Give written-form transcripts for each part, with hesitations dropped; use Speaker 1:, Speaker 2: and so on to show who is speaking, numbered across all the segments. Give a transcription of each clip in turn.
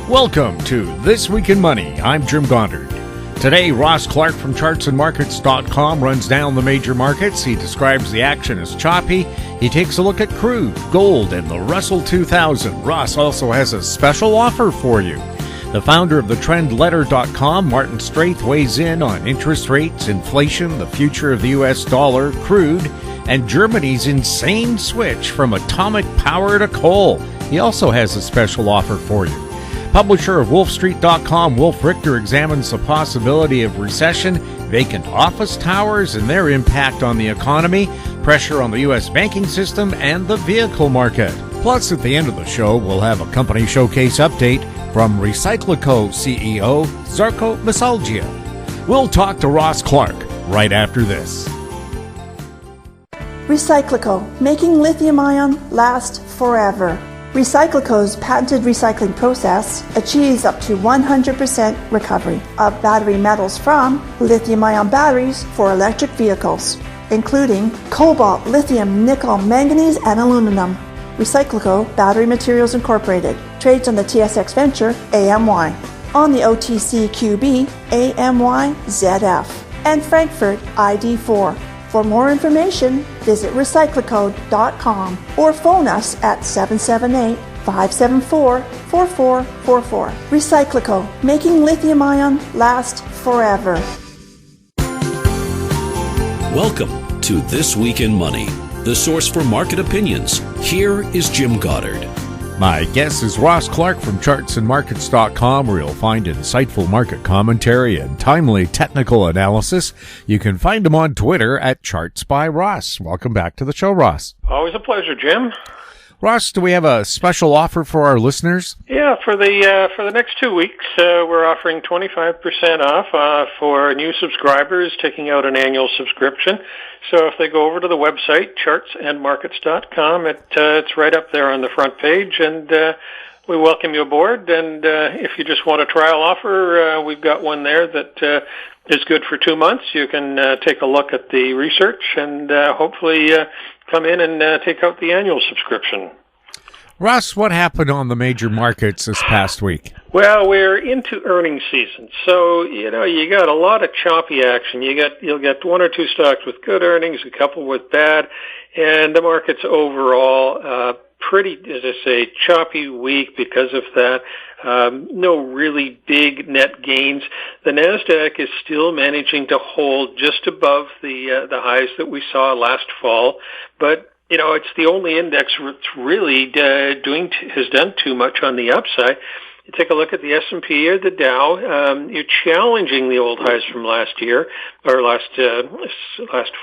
Speaker 1: Welcome to This Week in Money. I'm Jim Goddard. Today, Ross Clark from chartsandmarkets.com runs down the major markets. He describes the action as choppy. He takes a look at crude, gold, and the Russell 2000. Ross also has a special offer for you. The founder of thetrendletter.com, Martin Strath, weighs in on interest rates, inflation, the future of the U.S. dollar, crude, and Germany's insane switch from atomic power to coal. He also has a special offer for you. Publisher of WolfStreet.com, Wolf Richter examines the possibility of recession, vacant office towers and their impact on the economy, pressure on the U.S. banking system, and the vehicle market. Plus, at the end of the show, we'll have a company showcase update from RecycLiCo CEO Zarko Meseldzija. We'll talk to Ross Clark right after this.
Speaker 2: RecycLiCo, making lithium-ion last forever. RecycLiCo's patented recycling process achieves up to 100% recovery of battery metals from lithium-ion batteries for electric vehicles, including cobalt, lithium, nickel, manganese, and aluminum. RecycLiCo Battery Materials Incorporated trades on the TSX Venture AMY, on the OTCQB AMYZF, and Frankfurt ID4. For more information, visit RecycLiCo.com or phone us at 778-574-4444. RecycLiCo, making lithium-ion last forever.
Speaker 3: Welcome to This Week in Money, the source for market opinions. Here is Jim Goddard.
Speaker 1: My guest is Ross Clark from chartsandmarkets.com, where you'll find insightful market commentary and timely technical analysis. You can find him on Twitter at ChartsByRoss. Welcome back to the show, Ross.
Speaker 4: Always a pleasure, Jim.
Speaker 1: Ross, do we have a special offer for our listeners?
Speaker 4: Yeah, for the next 2 weeks, we're offering 25% off for new subscribers taking out an annual subscription. So if they go over to the website, chartsandmarkets.com, it's right up there on the front page, and we welcome you aboard. And if you just want a trial offer, we've got one there that is good for 2 months. You can take a look at the research and hopefully come in and take out the annual subscription.
Speaker 1: Ross, what happened on the major markets this past week?
Speaker 4: Well, we're into earnings season, so you got a lot of choppy action. You'll get one or two stocks with good earnings, a couple with bad, and the market's overall pretty, as I say, choppy week because of that. No really big net gains. The Nasdaq is still managing to hold just above the highs that we saw last fall, but it's the only index that's really has done too much on the upside. You take a look at the S&P or the Dow. You're challenging the old highs from last year or last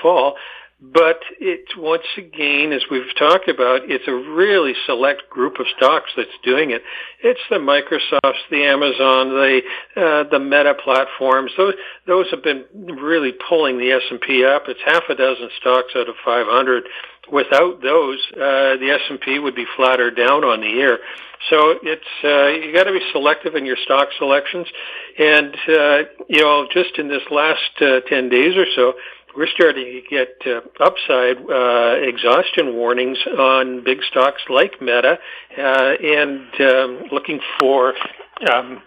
Speaker 4: fall. But it's, once again, as we've talked about, it's a really select group of stocks that's doing it. It's the Microsofts, the Amazon, the Meta platforms. Those have been really pulling the S&P up. It's half a dozen stocks out of 500. Without those, the S&P would be flatter down on the year. So it's you got to be selective in your stock selections. And just in this last 10 days or so, we're starting to get upside exhaustion warnings on big stocks like Meta, and looking for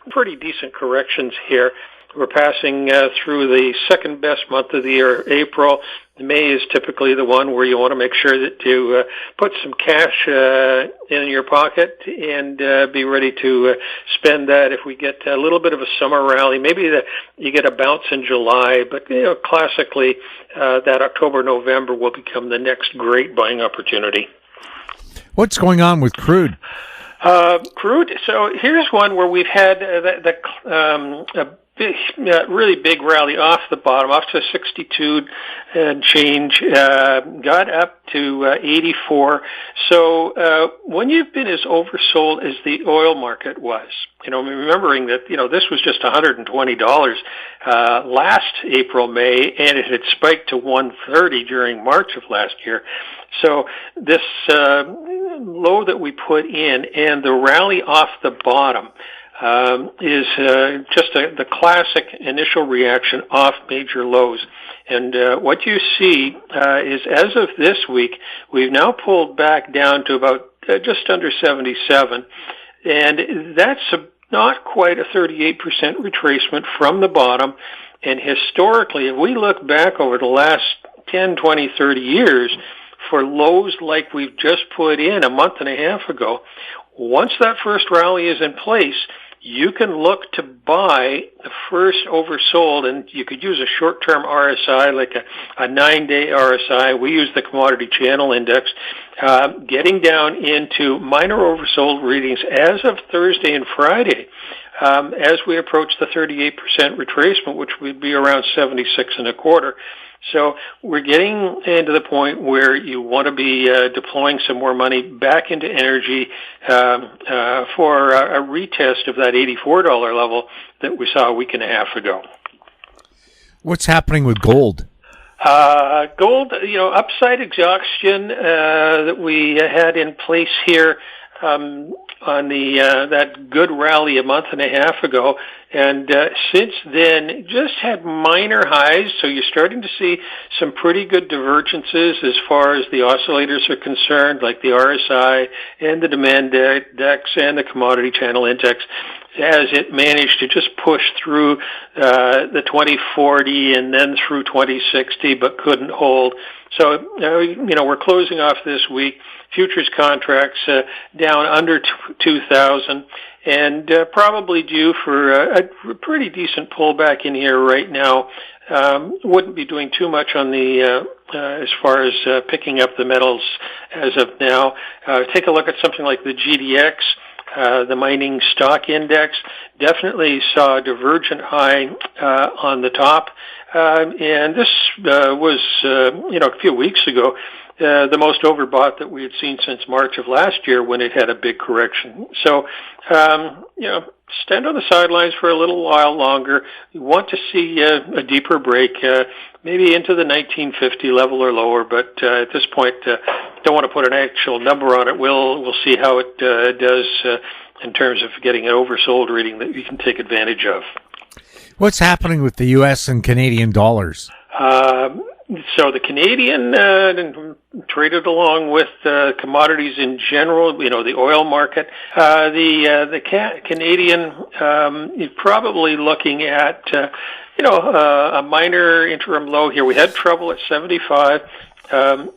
Speaker 4: pretty decent corrections here. We're passing through the second best month of the year, April. May is typically the one where you want to make sure that you put some cash in your pocket and be ready to spend that if we get a little bit of a summer rally. Maybe you get a bounce in July, but classically that October, November will become the next great buying opportunity.
Speaker 1: What's going on with crude?
Speaker 4: Crude. So here's one where we've had really big rally off the bottom, off to 62 and change, got up to 84. So when you've been as oversold as the oil market was, remembering that this was just $120 last April, May, and it had spiked to 130 during March of last year. So this low that we put in and the rally off the bottom is just the classic initial reaction off major lows. And what you see is, as of this week, we've now pulled back down to about just under 77. And that's not quite a 38% retracement from the bottom. And historically, if we look back over the last 10, 20, 30 years, for lows like we've just put in a month and a half ago, once that first rally is in place, you can look to buy the first oversold, and you could use a short-term RSI, like a 9-day RSI. We use the Commodity Channel Index, getting down into minor oversold readings as of Thursday and Friday, as we approach the 38% retracement, which would be around 76.25. So we're getting into the point where you want to be deploying some more money back into energy for a retest of that $84 level that we saw a week and a half ago.
Speaker 1: What's happening with gold?
Speaker 4: Gold, upside exhaustion that we had in place here on that good rally a month and a half ago, and since then just had minor highs. So you're starting to see some pretty good divergences as far as the oscillators are concerned, like the RSI and the demand index and the Commodity Channel Index, as it managed to just push through the 2040 and then through 2060, but couldn't hold. So, we're closing off this week. Futures contracts down under 2,000, and probably due for a pretty decent pullback in here right now. Wouldn't be doing too much on the as far as picking up the metals as of now. Take a look at something like the GDX. The mining stock index definitely saw a divergent high on the top, and this was a few weeks ago the most overbought that we had seen since March of last year, when it had a big correction. So stand on the sidelines for a little while longer. We want to see a deeper break, maybe into the 1950 level or lower, but at this point, don't want to put an actual number on it. We'll see how it does in terms of getting an oversold reading that we can take advantage of.
Speaker 1: What's happening with the U.S. and Canadian dollars?
Speaker 4: So the Canadian traded along with commodities in general, the oil market. The Canadian is probably looking at a minor interim low here. We had trouble at 75.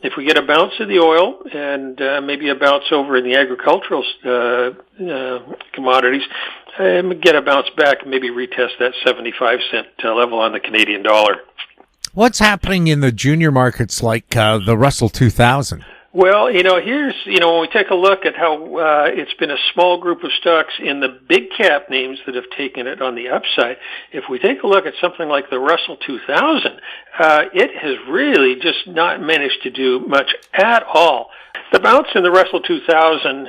Speaker 4: If we get a bounce in the oil and maybe a bounce over in the agricultural commodities, get a bounce back and maybe retest that 75-cent level on the Canadian dollar.
Speaker 1: What's happening in the junior markets like the Russell 2000?
Speaker 4: Well, here's, when we take a look at how it's been a small group of stocks in the big cap names that have taken it on the upside. If we take a look at something like the Russell 2000, it has really just not managed to do much at all. The bounce in the Russell 2000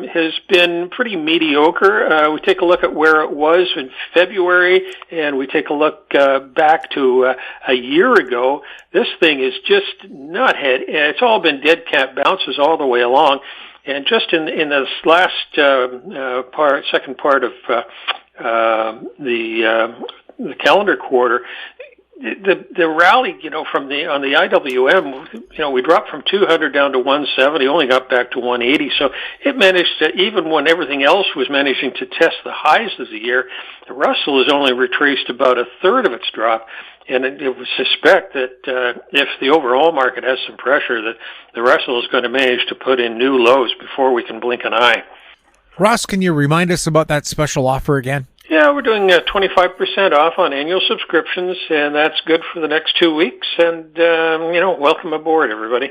Speaker 4: has been pretty mediocre. We take a look at where it was in February, and we take a look back to a year ago. This thing is just not had. It's all been dead cat bounces all the way along, and just in this last second part of the calendar quarter, the rally, on the IWM, we dropped from 200 down to 170, only got back to 180. So it managed to, even when everything else was managing to test the highs of the year, the Russell has only retraced about a third of its drop. And it would suspect that if the overall market has some pressure, that the Russell is going to manage to put in new lows before we can blink an eye.
Speaker 1: Ross, can you remind us about that special offer again?
Speaker 4: Yeah, we're doing 25% off on annual subscriptions, and that's good for the next 2 weeks. And, welcome aboard, everybody.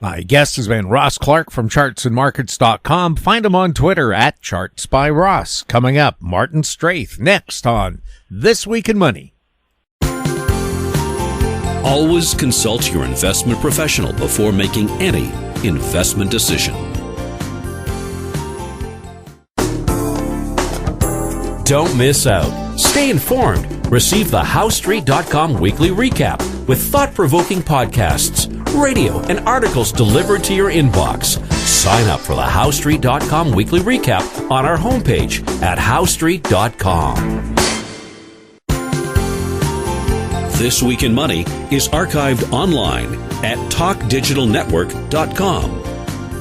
Speaker 1: My guest has been Ross Clark from chartsandmarkets.com. Find him on Twitter at ChartsByRoss. Coming up, Martin Strath next on This Week in Money.
Speaker 3: Always consult your investment professional before making any investment decision. Don't miss out. Stay informed. Receive the HowStreet.com weekly recap with thought-provoking podcasts, radio, and articles delivered to your inbox. Sign up for the HowStreet.com weekly recap on our homepage at HowStreet.com. This Week in Money is archived online at TalkDigitalNetwork.com.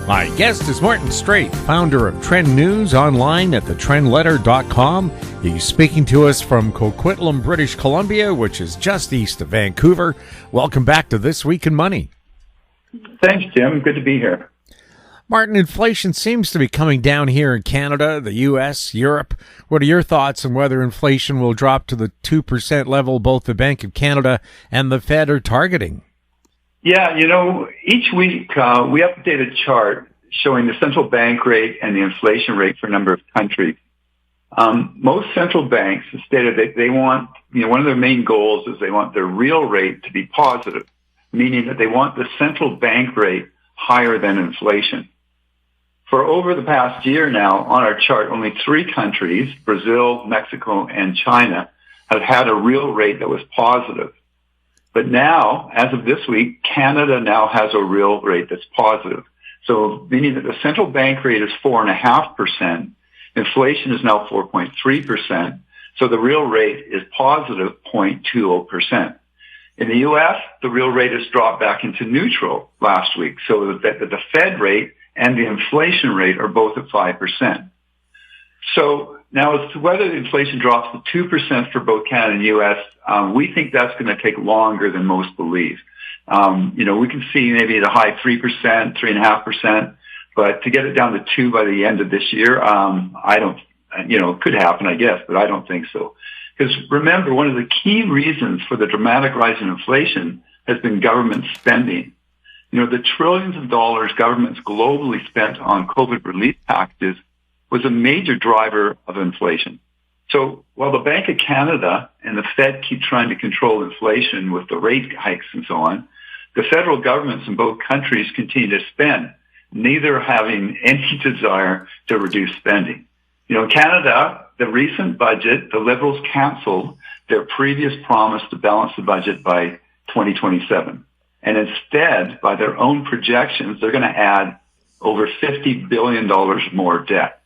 Speaker 1: My guest is Martin Strath, founder of Trend News online at thetrendletter.com. He's speaking to us from Coquitlam, British Columbia, which is just east of Vancouver. Welcome back to This Week in Money.
Speaker 5: Thanks, Jim. Good to be here.
Speaker 1: Martin, inflation seems to be coming down here in Canada, the U.S., Europe. What are your thoughts on whether inflation will drop to the 2% level both the Bank of Canada and the Fed are targeting?
Speaker 5: Yeah, each week we update a chart showing the central bank rate and the inflation rate for a number of countries. Most central banks have stated that they want, one of their main goals is they want their real rate to be positive, meaning that they want the central bank rate higher than inflation. For over the past year now, on our chart, only 3 countries, Brazil, Mexico, and China, have had a real rate that was positive. But now, as of this week, Canada now has a real rate that's positive. So meaning that the central bank rate is 4.5%, inflation is now 4.3%, so the real rate is positive 0.20%. In the U.S., the real rate has dropped back into neutral last week, so that the Fed rate and the inflation rate are both at 5%. So now as to whether the inflation drops to 2% for both Canada and U.S., we think that's going to take longer than most believe. We can see maybe the high 3%, 3.5%, but to get it down to 2 by the end of this year, I don't, it could happen, I guess, but I don't think so. Because remember, one of the key reasons for the dramatic rise in inflation has been government spending. The trillions of dollars governments globally spent on COVID relief packages was a major driver of inflation. So while the Bank of Canada and the Fed keep trying to control inflation with the rate hikes and so on, the federal governments in both countries continue to spend, neither having any desire to reduce spending. In Canada, the recent budget, the Liberals canceled their previous promise to balance the budget by 2027. And instead, by their own projections, they're going to add over $50 billion more debt.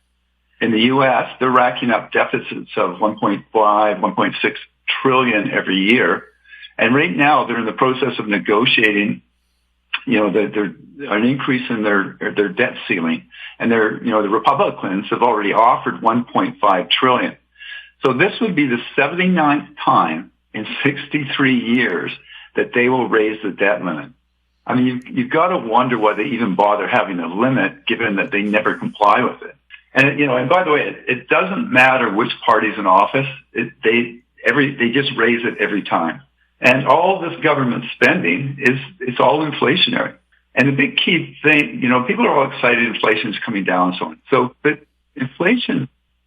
Speaker 5: In the U.S., they're racking up deficits of 1.5, 1.6 trillion every year. And right now, they're in the process of negotiating, an increase in their debt ceiling. And the Republicans have already offered 1.5 trillion. So this would be the 79th time in 63 years that they will raise the debt limit. I mean, you've got to wonder why they even bother having a limit, given that they never comply with it. And and by the way, it doesn't matter which party's in office. They just raise it every time. And all this government spending it's all inflationary. And the big key thing, people are all excited inflation is coming down and so on. So, but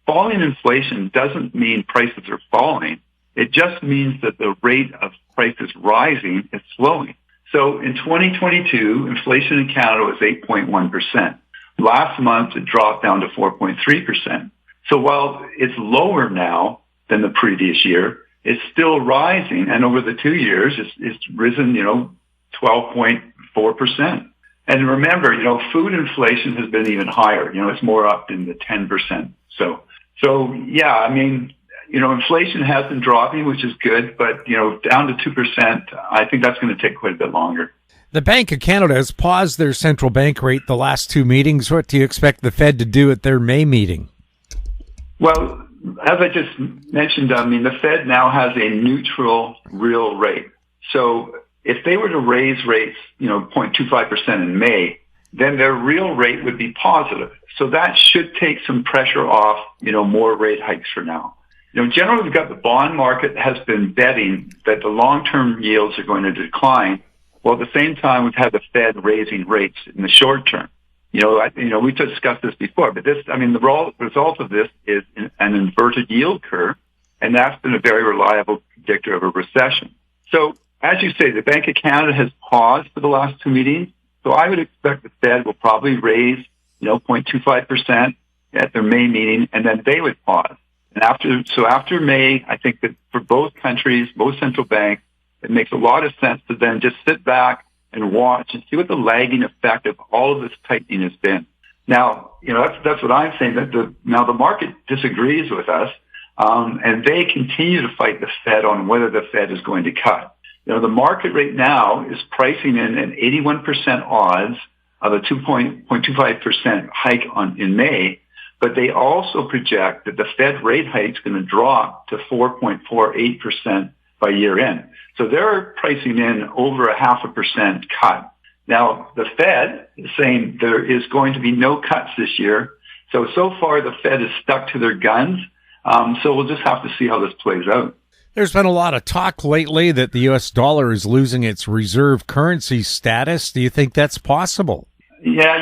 Speaker 5: falling inflation doesn't mean prices are falling. It just means that the rate of prices rising is slowing. So in 2022, inflation in Canada was 8.1%. Last month, it dropped down to 4.3%. So while it's lower now than the previous year, it's still rising. And over the 2 years, it's risen, 12.4%. And remember, food inflation has been even higher. It's more up in the 10%. So yeah, I mean, inflation has been dropping, which is good, but, down to 2%, I think that's going to take quite a bit longer.
Speaker 1: The Bank of Canada has paused their central bank rate the last 2 meetings. What do you expect the Fed to do at their May meeting?
Speaker 5: Well, as I just mentioned, the Fed now has a neutral real rate. So if they were to raise rates, 0.25% in May, then their real rate would be positive. So that should take some pressure off, more rate hikes for now. Generally, we've got the bond market has been betting that the long-term yields are going to decline. Well, at the same time, we've had the Fed raising rates in the short term. We discussed this before, but the result of this is an inverted yield curve, and that's been a very reliable predictor of a recession. So, as you say, the Bank of Canada has paused for the last 2 meetings. So I would expect the Fed will probably raise, 0.25% at their May meeting, and then they would pause. And after May, I think that for both countries, both central banks, it makes a lot of sense to then just sit back and watch and see what the lagging effect of all of this tightening has been. Now, that's what I'm saying, that the market disagrees with us, and they continue to fight the Fed on whether the Fed is going to cut. The market right now is pricing in an 81% odds of a 2.25% hike in May, but they also project that the Fed rate hike is going to drop to 4.48% by year end. So they're pricing in over a 0.5% cut. Now, the Fed is saying there is going to be no cuts this year. So far the Fed is stuck to their guns. So we'll just have to see how this plays out.
Speaker 1: There's been a lot of talk lately that the U.S. dollar is losing its reserve currency status. Do you think that's possible?
Speaker 5: Yeah,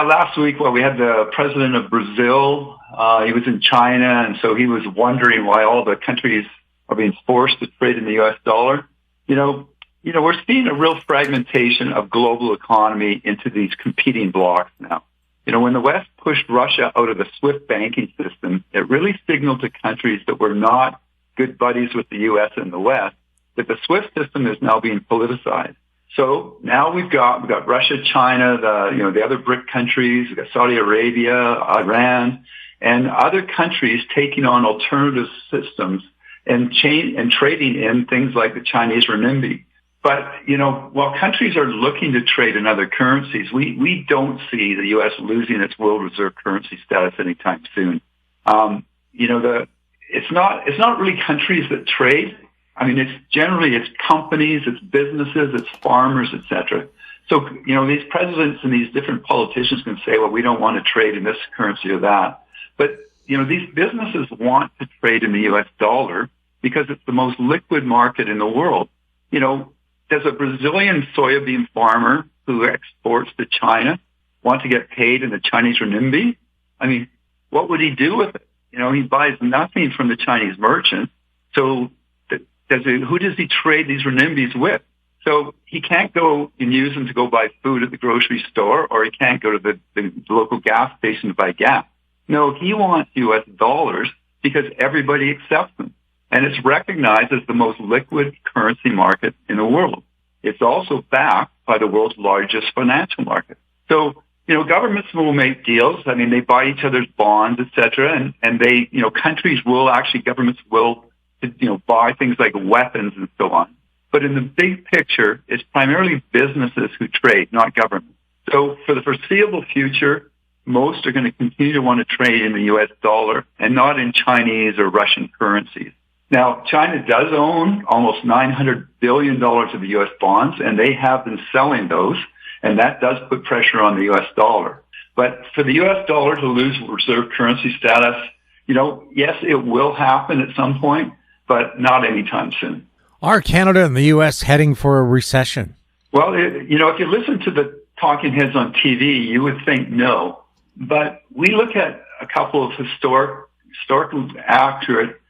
Speaker 5: last week, we had the president of Brazil. He was in China, and so he was wondering why all the countries are being forced to trade in the U.S. dollar. We're seeing a real fragmentation of global economy into these competing blocks now. When the West pushed Russia out of the SWIFT banking system, it really signaled to countries that were not good buddies with the U.S. and the West that the SWIFT system is now being politicized. So now we've got Russia, China, the other BRIC countries, we've got Saudi Arabia, Iran, and other countries taking on alternative systems and trading in things like the Chinese renminbi. But, while countries are looking to trade in other currencies, we don't see the U.S. losing its world reserve currency status anytime soon. It's not really countries that trade. I mean, it's companies, it's businesses, it's farmers, etc. So, these presidents and these different politicians can say, well, we don't want to trade in this currency or that. But, these businesses want to trade in the U.S. dollar because it's the most liquid market in the world. Does a Brazilian soybean farmer who exports to China want to get paid in the Chinese renminbi? I mean, what would he do with it? He buys nothing from the Chinese merchant. So who does he trade these renminbis with? So he can't go and use them to go buy food at the grocery store, or he can't go to the local gas station to buy gas. No, he wants U.S. dollars because everybody accepts them. And it's recognized as the most liquid currency market in the world. It's also backed by the world's largest financial market. So, governments will make deals. I mean, they buy each other's bonds, et cetera, and they, governments will, buy things like weapons and so on. But in the big picture, it's primarily businesses who trade, not governments. So for the foreseeable future, most are going to continue to want to trade in the U.S. dollar and not in Chinese or Russian currencies. Now, China does own almost $900 billion of the U.S. bonds, and they have been selling those, and that does put pressure on the U.S. dollar. But for the U.S. dollar to lose reserve currency status, yes, it will happen at some point, but not anytime soon.
Speaker 1: Are Canada and the U.S. heading for a recession?
Speaker 5: Well, if you listen to the talking heads on TV, you would think no. But we look at a couple of historically accurate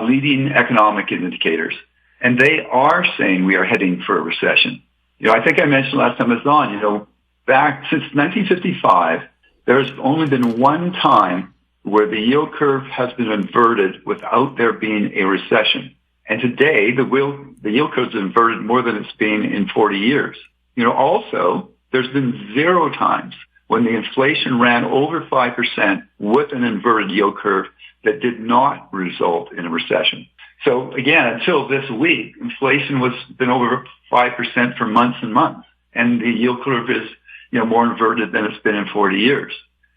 Speaker 5: leading economic indicators, and they are saying we are heading for a recession. I think I mentioned last time I was on, back since 1955, there's only been one time where the yield curve has been inverted without there being a recession. And today, the yield curve is inverted more than it's been in 40 years. Also, there's been 0 times when the inflation ran over 5% with an inverted yield curve that did not result in a recession. So again, until this week, inflation was been over 5% for months and months, and the yield curve is more inverted than it's been in 40 years.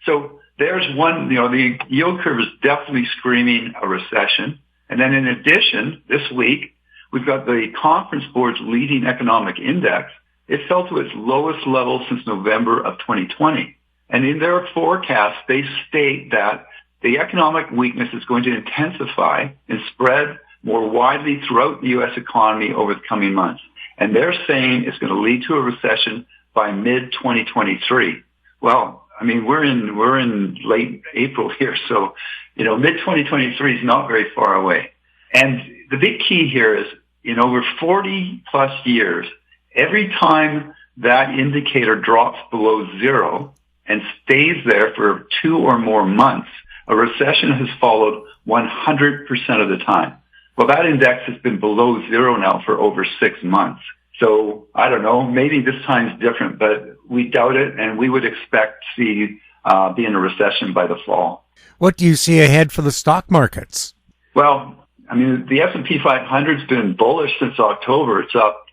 Speaker 5: So there's one. The yield curve is definitely screaming a recession. And then in addition, this week we've got the Conference Board's leading economic index. It fell to its lowest level since November of 2020, and in their forecast, they state that the economic weakness is going to intensify and spread more widely throughout the U.S. economy over the coming months. And they're saying it's going to lead to a recession by mid-2023. Well, I mean, we're in late April here, so, mid-2023 is not very far away. And the big key here is, over 40 plus years, every time that indicator drops below 0 and stays there for 2 or more months, a recession has followed 100% of the time. Well, that index has been below 0 now for over 6 months. So I don't know, maybe this time's different, but we doubt it, and we would expect to be in a recession by the fall.
Speaker 1: What do you see ahead for the stock markets?
Speaker 5: Well, I mean, the S&P 500's been bullish since October. It's up,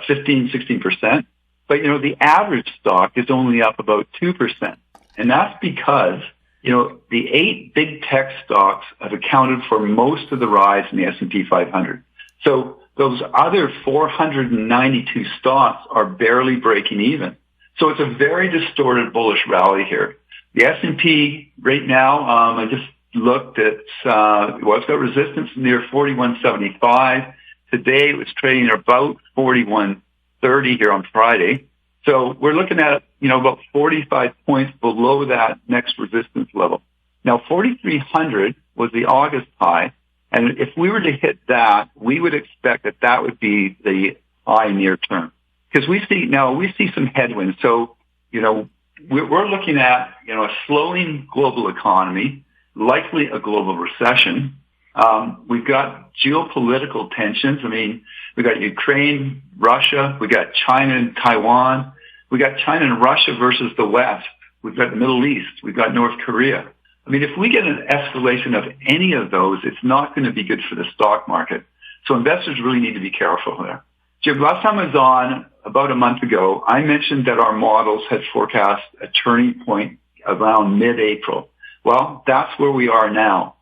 Speaker 5: 15, 16%. But, the average stock is only up about 2%. And that's because, the 8 big tech stocks have accounted for most of the rise in the S&P 500. So those other 492 stocks are barely breaking even. So it's a very distorted bullish rally here. The S&P right now, I just looked at, it's got resistance near 41.75. Today it was trading about 41.30 here on Friday. So we're looking at, about 45 points below that next resistance level. Now, 4,300 was the August high. And if we were to hit that, we would expect that would be the high near term. Because we see some headwinds. So, we're looking at, a slowing global economy, likely a global recession. We've got geopolitical tensions. We've got Ukraine, Russia, we got China and Taiwan. We got China and Russia versus the West. We've got the Middle East. We've got North Korea. If we get an escalation of any of those, it's not going to be good for the stock market. So investors really need to be careful there. Jim, last time I was on, about a month ago, I mentioned that our models had forecast a turning point around mid-April. Well, that's where we are now.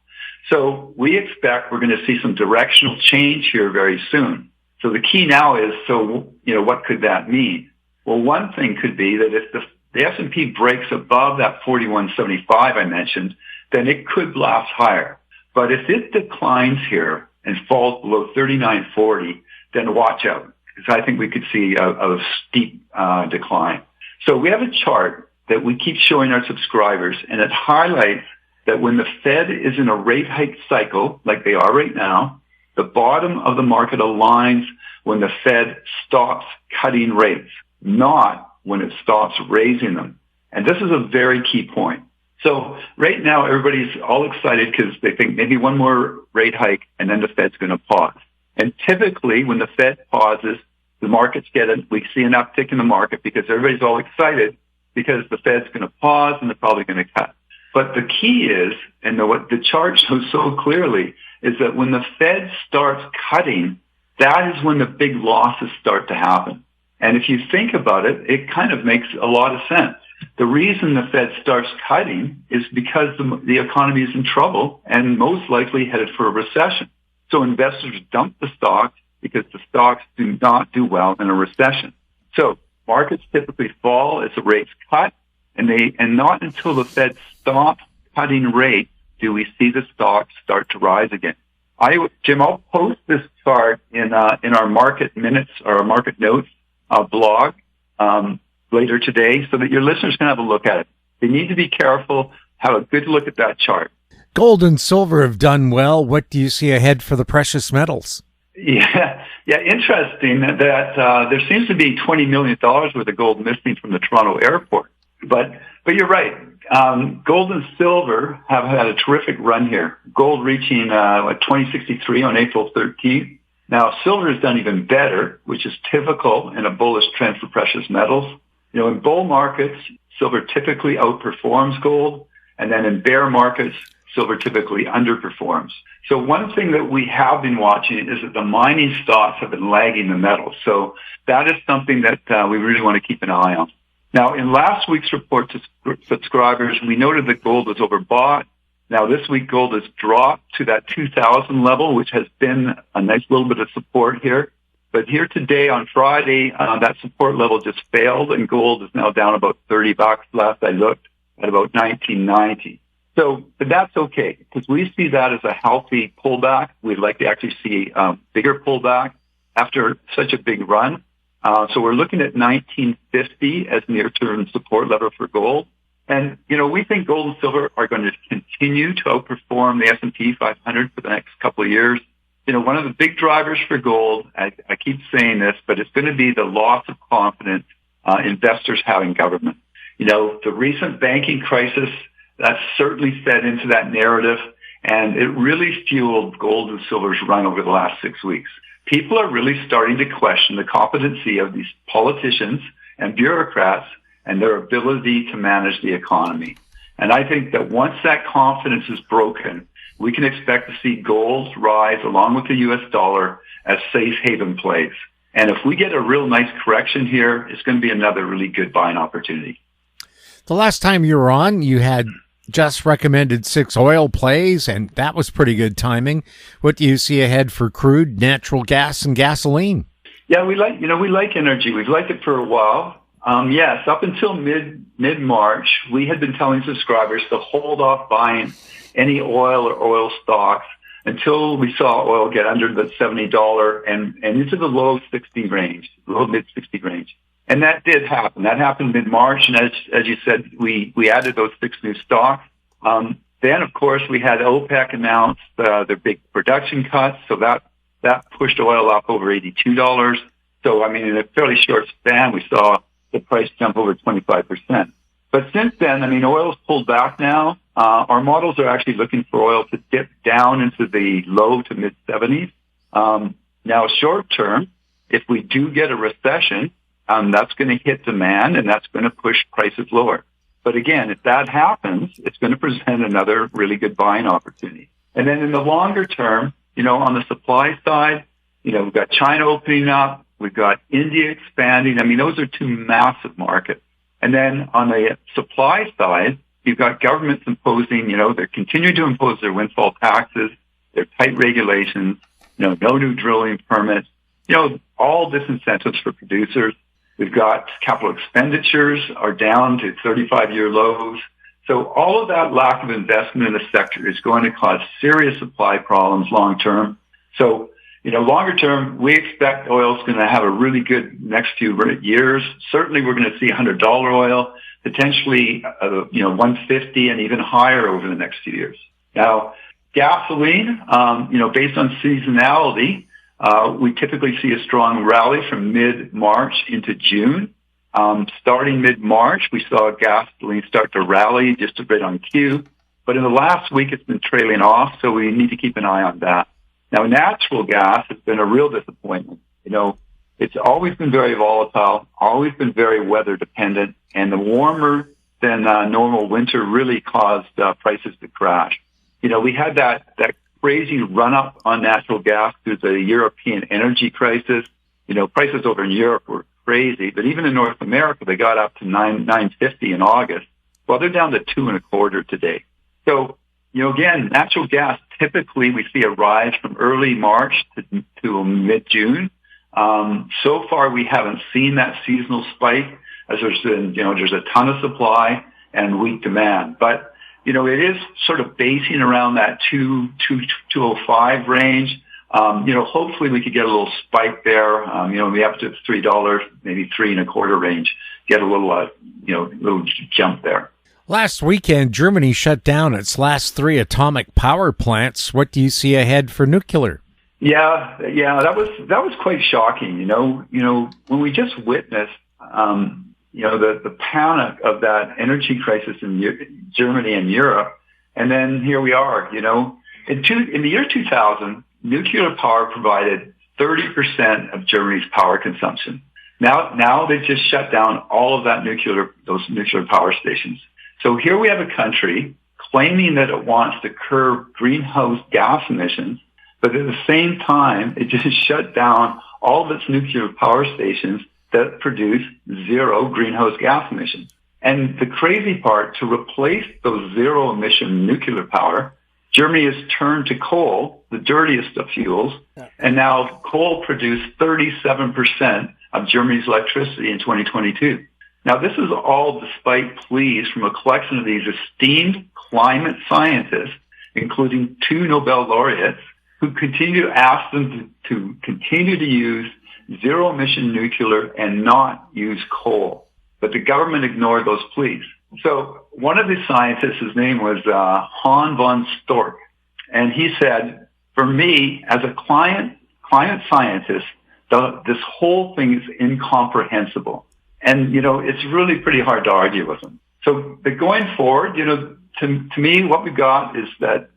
Speaker 5: So we expect we're going to see some directional change here very soon. So the key now is, what could that mean? Well, one thing could be that if the S&P breaks above that 41.75 I mentioned, then it could blast higher. But if it declines here and falls below 39.40, then watch out, because I think we could see a steep decline. So we have a chart that we keep showing our subscribers, and it highlights that when the Fed is in a rate hike cycle, like they are right now, the bottom of the market aligns when the Fed stops cutting rates, not when it stops raising them. And this is a very key point. So right now, everybody's all excited because they think maybe one more rate hike and then the Fed's going to pause. And typically, when the Fed pauses, the markets we see an uptick in the market because everybody's all excited because the Fed's going to pause and they're probably going to cut. But the key is, and what the chart shows so clearly, is that when the Fed starts cutting, that is when the big losses start to happen. And if you think about it, it kind of makes a lot of sense. The reason the Fed starts cutting is because the economy is in trouble and most likely headed for a recession. So investors dump the stocks because the stocks do not do well in a recession. So markets typically fall as the rates cut, and not until the Fed stops cutting rates do we see the stocks start to rise again. Jim, I'll post this chart in our market minutes or our market notes blog later today so that your listeners can have a look at it. They need to be careful, have a good look at that chart.
Speaker 1: Gold and silver have done well. What do you see ahead for the precious metals?
Speaker 5: Yeah, interesting that there seems to be $20 million worth of gold missing from the Toronto airport. But you're right. Gold and silver have had a terrific run here. Gold reaching 2063 on April 13th. Now, silver has done even better, which is typical in a bullish trend for precious metals. In bull markets, silver typically outperforms gold, and then in bear markets, silver typically underperforms. So one thing that we have been watching is that the mining stocks have been lagging the metals. So that is something that we really want to keep an eye on. Now, in last week's report to subscribers, we noted that gold was overbought. Now, this week, gold has dropped to that 2,000 level, which has been a nice little bit of support here. But here today on Friday, that support level just failed, and gold is now down about $30 last I looked at about 1990. So, but that's okay, because we see that as a healthy pullback. We'd like to actually see a bigger pullback after such a big run. So we're looking at 1950 as near-term support level for gold. And, we think gold and silver are going to continue to outperform the S&P 500 for the next couple of years. One of the big drivers for gold, I keep saying this, but it's going to be the loss of confidence investors have in government. The recent banking crisis, that certainly fed into that narrative, and it really fueled gold and silver's run over the last 6 weeks. People are really starting to question the competency of these politicians and bureaucrats and their ability to manage the economy. And I think that once that confidence is broken, we can expect to see gold rise along with the U.S. dollar as safe haven plays. And if we get a real nice correction here, it's going to be another really good buying opportunity.
Speaker 1: The last time you were on, you had just recommended 6 oil plays, and that was pretty good timing. What do you see ahead for crude, natural gas, and gasoline?
Speaker 5: Yeah, we like energy. We've liked it for a while. Yes, up until mid-March, we had been telling subscribers to hold off buying any oil or oil stocks until we saw oil get under the $70 and into the low mid-60 range. And that did happen. That happened mid-March, and as you said, we added those 6 new stocks. Then, of course, we had OPEC announce their big production cuts, so that pushed oil up over $82. So, I mean, in a fairly short span, we saw the price jump over 25%. But since then, I mean, oil's pulled back now. Our models are actually looking for oil to dip down into the low to mid-70s. Now, short term, if we do get a recession, that's going to hit demand, and that's going to push prices lower. But again, if that happens, it's going to present another really good buying opportunity. And then in the longer term, on the supply side, we've got China opening up, we've got India expanding. I mean, those are 2 massive markets. And then on the supply side, you've got governments imposing, they're continuing to impose their windfall taxes, their tight regulations, no new drilling permits, all disincentives for producers. We've got capital expenditures are down to 35-year lows. So all of that lack of investment in the sector is going to cause serious supply problems long term. So, longer term, we expect oil is going to have a really good next few years. Certainly, we're going to see $100 oil, potentially, $150 and even higher over the next few years. Now, gasoline, based on seasonality, we typically see a strong rally from mid-March into June. Starting mid-March, we saw gasoline start to rally just a bit on cue. But in the last week, it's been trailing off, so we need to keep an eye on that. Now, natural gas has been a real disappointment. It's always been very volatile, always been very weather dependent, and the warmer than normal winter really caused prices to crash. We had that crazy run-up on natural gas through the European energy crisis. Prices over in Europe were crazy, but even in North America, they got up to $9.50 in August. Well, they're down to $2.25 today. So, again, natural gas, typically we see a rise from early March to mid-June. So far, we haven't seen that seasonal spike as there's a ton of supply and weak demand. But, it is sort of basing around that 205 range. Hopefully we could get a little spike there, maybe up to $3, maybe $3.25 range, get a little, little jump there.
Speaker 1: Last weekend, Germany shut down its last 3 atomic power plants. What do you see ahead for nuclear?
Speaker 5: Yeah, that was quite shocking. When we just witnessed, the panic of that energy crisis in Germany and Europe, and then here we are. In the year 2000, nuclear power provided 30% of Germany's power consumption. Now they've just shut down all of those nuclear power stations. So here we have a country claiming that it wants to curb greenhouse gas emissions, but at the same time, it just shut down all of its nuclear power stations that produce 0 greenhouse gas emissions. And the crazy part, to replace those 0 emission nuclear power, Germany has turned to coal, the dirtiest of fuels, and now coal produced 37% of Germany's electricity in 2022. Now, this is all despite pleas from a collection of these esteemed climate scientists, including 2 Nobel laureates, who continue to ask them to continue to use 0 emission nuclear and not use coal. But the government ignored those pleas. So one of the scientists, his name was Han von Storch, and he said, for me, as a climate scientist, this whole thing is incomprehensible. And, it's really pretty hard to argue with him. So but going forward, to me, what we've got is that,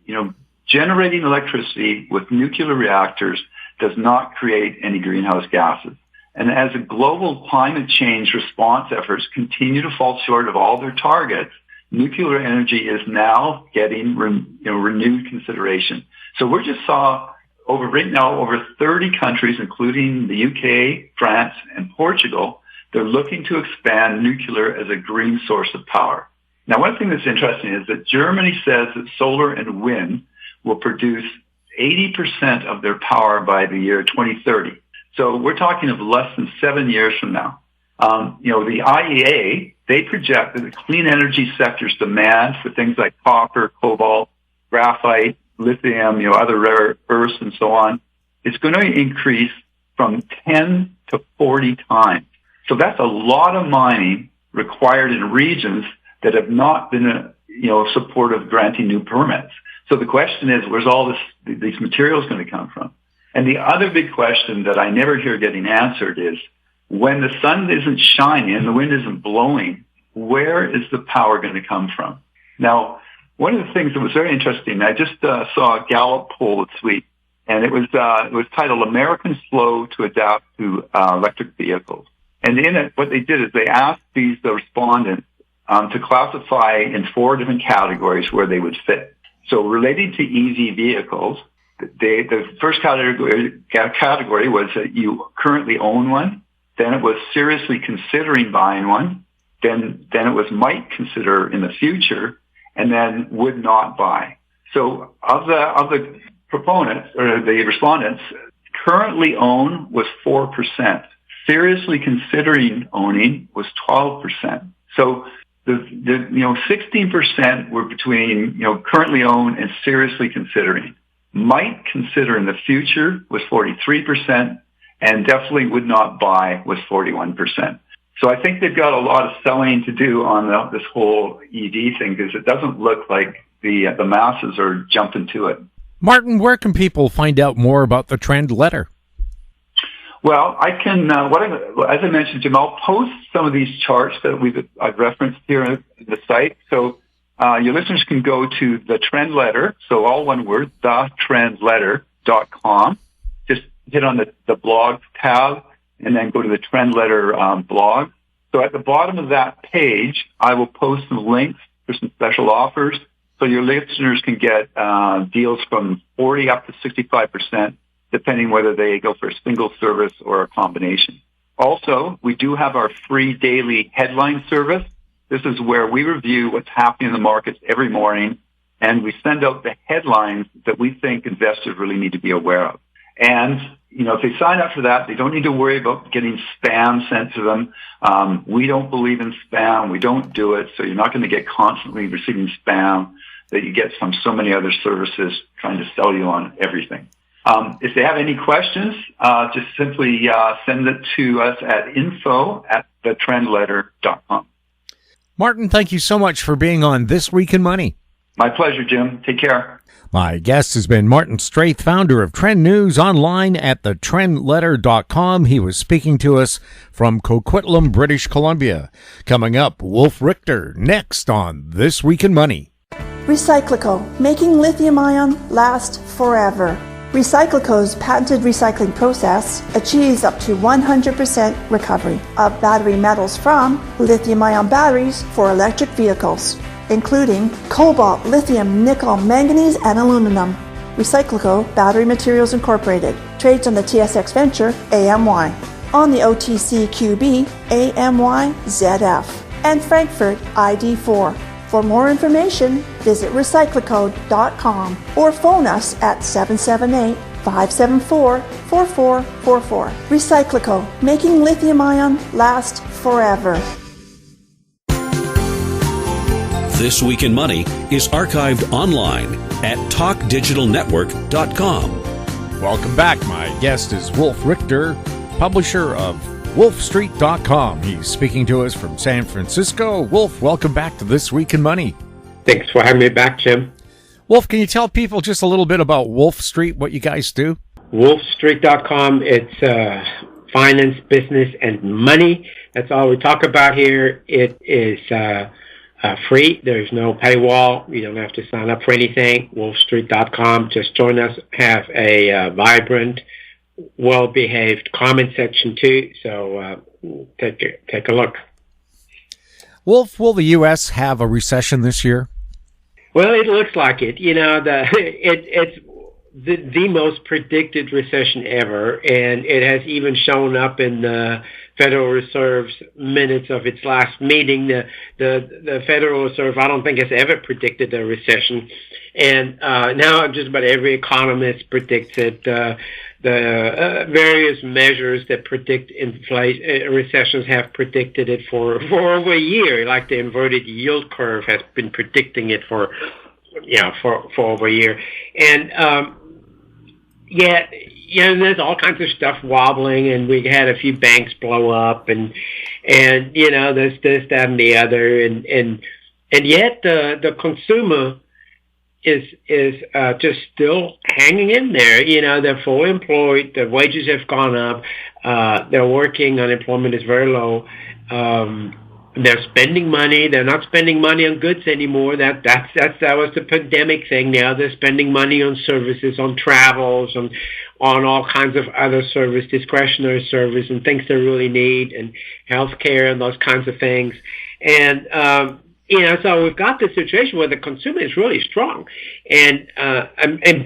Speaker 5: generating electricity with nuclear reactors does not create any greenhouse gases. And as a global climate change response efforts continue to fall short of all their targets, nuclear energy is now getting renewed consideration. So we just saw right now, over 30 countries, including the UK, France, and Portugal, they're looking to expand nuclear as a green source of power. Now, one thing that's interesting is that Germany says that solar and wind will produce 80% of their power by the year 2030. So we're talking of less than 7 years from now. The IEA, they project that the clean energy sector's demand for things like copper, cobalt, graphite, lithium, other rare earths and so on, is going to increase from 10 to 40 times. So that's a lot of mining required in regions that have not been, supportive granting new permits. So the question is, where's all these materials going to come from? And the other big question that I never hear getting answered is, when the sun isn't shining and the wind isn't blowing, where is the power going to come from? Now, one of the things that was very interesting, I just saw a Gallup poll this week, and it was titled "Americans Slow to Adapt to Electric Vehicles." And in it, what they did is they asked the respondents to classify in 4 different categories where they would fit. So relating to EV vehicles, the first category was that you currently own one. Then it was seriously considering buying one. Then it was might consider in the future, and then would not buy. So of the proponents or the respondents, currently own was 4%. Seriously considering owning was 12%. So the 16% were between currently own and seriously considering. Might consider in the future was 43%, and definitely would not buy was 41%. So I think they've got a lot of selling to do on this whole EV thing, because it doesn't look like the masses are jumping to it.
Speaker 1: Martin, where can people find out more about the trend letter?
Speaker 5: Well, I can, as I mentioned, Jim, I'll post some of these charts that I've referenced here in the site. So your listeners can go to the trend letter, so all one word, thetrendletter.com. Just hit on the blog tab and then go to the trend letter blog. So at the bottom of that page, I will post some links for some special offers, so your listeners can get deals from 40 up to 65%, depending whether they go for a single service or a combination. Also, we do have our free daily headline service. This is where we review what's happening in the markets every morning, and we send out the headlines that we think investors really need to be aware of. And, if they sign up for that, they don't need to worry about getting spam sent to them. We don't believe in spam. We don't do it. So you're not going to get constantly receiving spam that you get from so many other services trying to sell you on everything. If they have any questions, just simply send it to us at info@thetrendletter.com.
Speaker 1: Martin, thank you so much for being on This Week in Money.
Speaker 5: My pleasure, Jim. Take care.
Speaker 1: My guest has been Martin Strath, founder of Trend News, online at thetrendletter.com. He was speaking to us from Coquitlam, British Columbia. Coming up, Wolf Richter, next on This Week in Money.
Speaker 2: RecycLiCo, making lithium-ion last forever. RecycLiCo's patented recycling process achieves up to 100% recovery of battery metals from lithium-ion batteries for electric vehicles, including cobalt, lithium, nickel, manganese, and aluminum. RecycLiCo Battery Materials Incorporated trades on the TSX Venture AMY, on the OTCQB AMYZF, and Frankfurt ID4. For more information, visit RecycLiCo.com or phone us at 778-574-4444. RecycLiCo, making lithium-ion last forever.
Speaker 3: This Week in Money is archived online at talkdigitalnetwork.com.
Speaker 1: Welcome back. My guest is Wolf Richter, publisher of wolfstreet.com. He's speaking to us from San Francisco. Wolf, welcome back to This Week in Money.
Speaker 6: Thanks for having me back, Jim.
Speaker 1: Wolf, can you tell people just a little bit about Wolf Street, what you guys do?
Speaker 6: Wolfstreet.com, it's finance, business, and money. That's all we talk about here. It is free. There's no paywall. You don't have to sign up for anything. Wolfstreet.com. Just join us. Have a vibrant, well-behaved comment section too. So take a look.
Speaker 1: Wolf, will the U.S. have a recession this year?
Speaker 6: Well, it looks like it. the most predicted recession ever, and it has even shown up in the Federal Reserve's minutes of its last meeting. The Federal Reserve, I don't think, has ever predicted a recession, and now just about every economist predicts it. The various measures that predict recessions have predicted it for over a year, like the inverted yield curve has been predicting it for over a year. And yet, there's all kinds of stuff wobbling, and we had a few banks blow up, and there's this, that, and the other, and yet the consumer is just still hanging in there. They're fully employed, the wages have gone up, they're working, unemployment is very low, they're spending money. They're not spending money on goods anymore. That was the pandemic thing. Now they're spending money on services, on travels, on all kinds of other discretionary service, and things they really need, and healthcare and those kinds of things. And so we've got this situation where the consumer is really strong and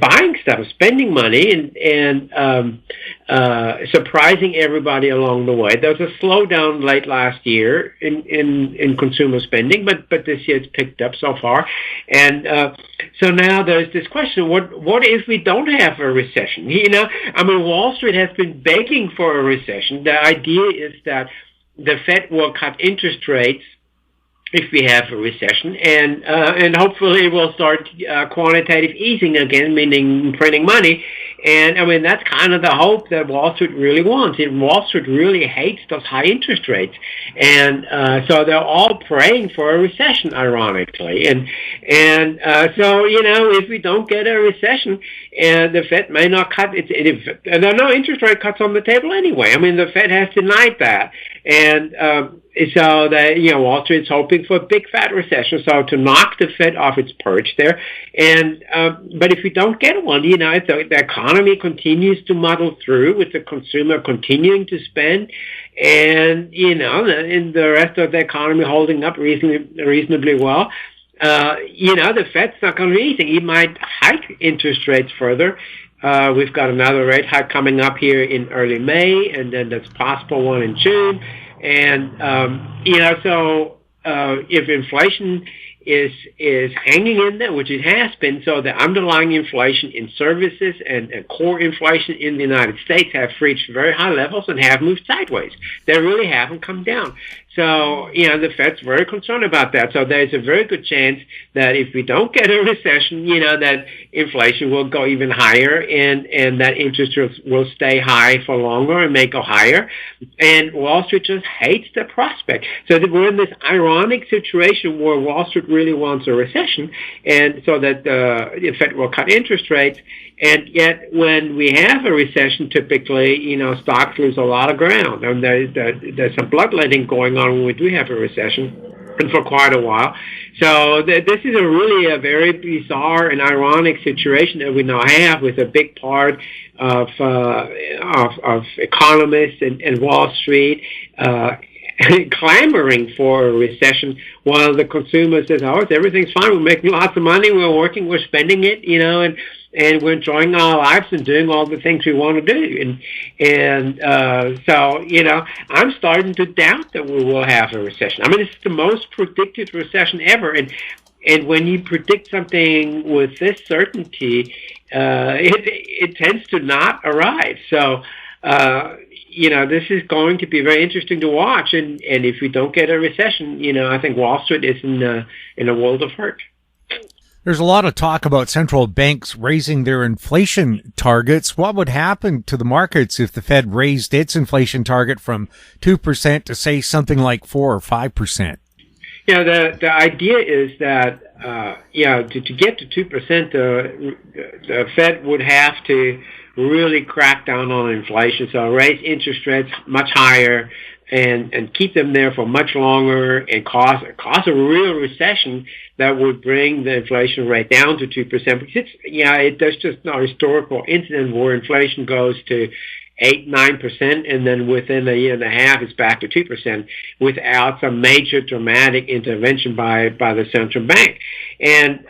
Speaker 6: buying stuff, spending money, and surprising everybody along the way. There was a slowdown late last year in consumer spending, but this year it's picked up so far. And so now there's this question: what if we don't have a recession? Wall Street has been begging for a recession. The idea is that the Fed will cut interest rates if we have a recession, and hopefully we'll start quantitative easing again, meaning printing money. And that's kind of the hope that Wall Street really wants. Wall Street really hates those high interest rates, and so they're all praying for a recession, ironically. And so if we don't get a recession, the Fed may not cut it. There are no interest rate cuts on the table anyway. The Fed has denied that, and so that Wall Street's hoping for a big fat recession, so to knock the Fed off its perch there. And but if we don't get one, if the economy continues to muddle through with the consumer continuing to spend, and the rest of the economy holding up reasonably well, the Fed's not going to do anything. He might hike interest rates further. We've got another rate hike coming up here in early May, and then there's a possible one in June. And so if inflation is hanging in there, which it has been, so the underlying inflation in services and core inflation in the United States have reached very high levels and have moved sideways. They really haven't come down. So, the Fed's very concerned about that. So there's a very good chance that if we don't get a recession, that inflation will go even higher, and that interest rates will stay high for longer and may go higher. And Wall Street just hates the prospect. So that we're in this ironic situation where Wall Street really wants a recession, and so that the Fed will cut interest rates. And yet, when we have a recession, typically, stocks lose a lot of ground. And there's some bloodletting going on when we do have a recession, and for quite a while. So this is really a very bizarre and ironic situation that we now have, with a big part of economists and Wall Street clamoring for a recession, while the consumer says, everything's fine, we're making lots of money, we're working, we're spending it, and we're enjoying our lives and doing all the things we want to do. So, I'm starting to doubt that we will have a recession. It's the most predicted recession ever. And when you predict something with this certainty, it tends to not arrive. So, this is going to be very interesting to watch. And if we don't get a recession, I think Wall Street is in a world of hurt.
Speaker 1: There's a lot of talk about central banks raising their inflation targets. What would happen to the markets if the Fed raised its inflation target from 2% to, say, something like 4 or 5%?
Speaker 6: The idea is that to get to 2%, the Fed would have to really crack down on inflation, so raise interest rates much higher and keep them there for much longer, and cause a real recession that would bring the inflation rate down to 2%. Because there's just no historical incident where inflation goes to 8-9%, and then within a year and a half, it's back to 2% without some major dramatic intervention by the central bank. And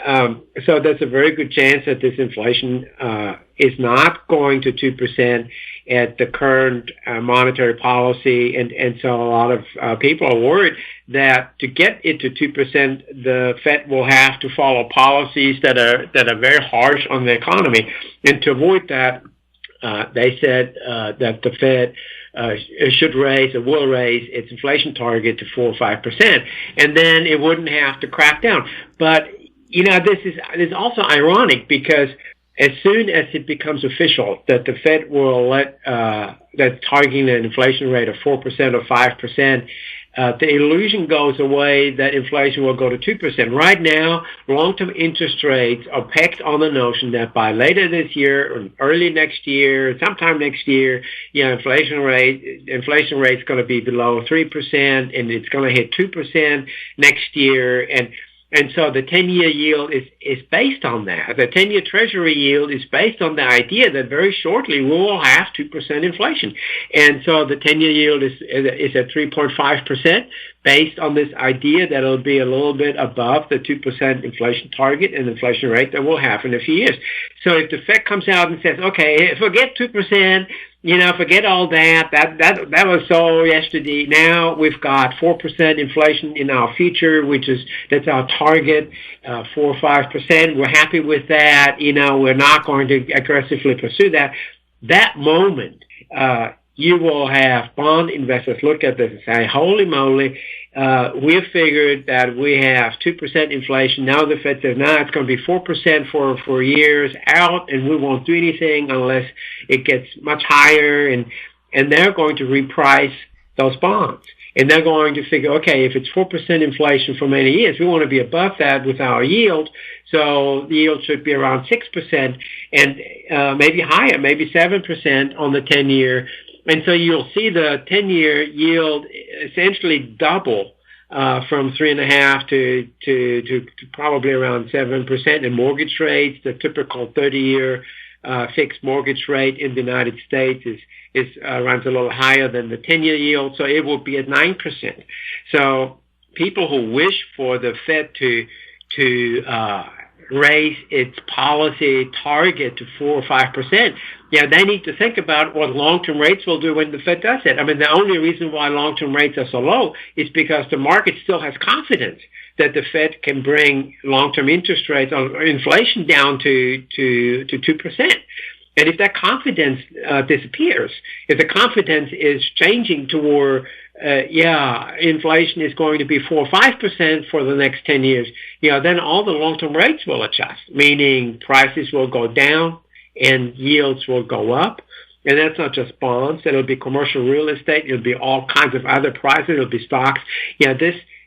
Speaker 6: so there's a very good chance that this inflation is not going to 2% at the current monetary policy, and so a lot of people are worried that to get it to 2%, the Fed will have to follow policies that are very harsh on the economy, and to avoid that, they said that the Fed should raise or will raise its inflation target to 4 or 5%, and then it wouldn't have to crack down. But this is also ironic because as soon as it becomes official that the Fed will let that's targeting an inflation rate of 4% or 5%, the illusion goes away that inflation will go to 2%. Right now, long-term interest rates are pegged on the notion that by later this year or early next year, sometime next year, inflation rate's going to be below 3%, and it's going to hit 2% next year, and so the 10-year yield is based on that. The 10-year Treasury yield is based on the idea that very shortly we will have 2% inflation. And so the 10-year yield is at 3.5% based on this idea that it'll be a little bit above the 2% inflation target and inflation rate that we'll have in a few years. So if the Fed comes out and says, okay, forget 2%, forget all that was so yesterday. Now we've got 4% inflation in our future, that's our target, 4 or 5%. We're happy with that. We're not going to aggressively pursue that. That moment, you will have bond investors look at this and say, holy moly, we've figured that we have 2% inflation. Now the Fed says, no, it's going to be 4% for years out, and we won't do anything unless it gets much higher. And they're going to reprice those bonds. And they're going to figure, okay, if it's 4% inflation for many years, we want to be above that with our yield. So the yield should be around 6% and maybe higher, maybe 7% on the 10-year. And so you'll see the 10-year yield essentially double from 3.5 to probably around 7%. And mortgage rates, the typical 30-year fixed mortgage rate in the United States runs a little higher than the 10-year yield, so it will be at 9%. So people who wish for the Fed to raise its policy target to 4 or 5%, they need to think about what long-term rates will do when the Fed does it. I mean, the only reason why long-term rates are so low is because the market still has confidence that the Fed can bring long-term interest rates or inflation down to 2%. And if that confidence disappears, if the confidence is changing toward, inflation is going to be 4 or 5% for the next 10 years, then all the long-term rates will adjust, meaning prices will go down and yields will go up. And that's not just bonds. It'll be commercial real estate. It'll be all kinds of other prices. It'll be stocks.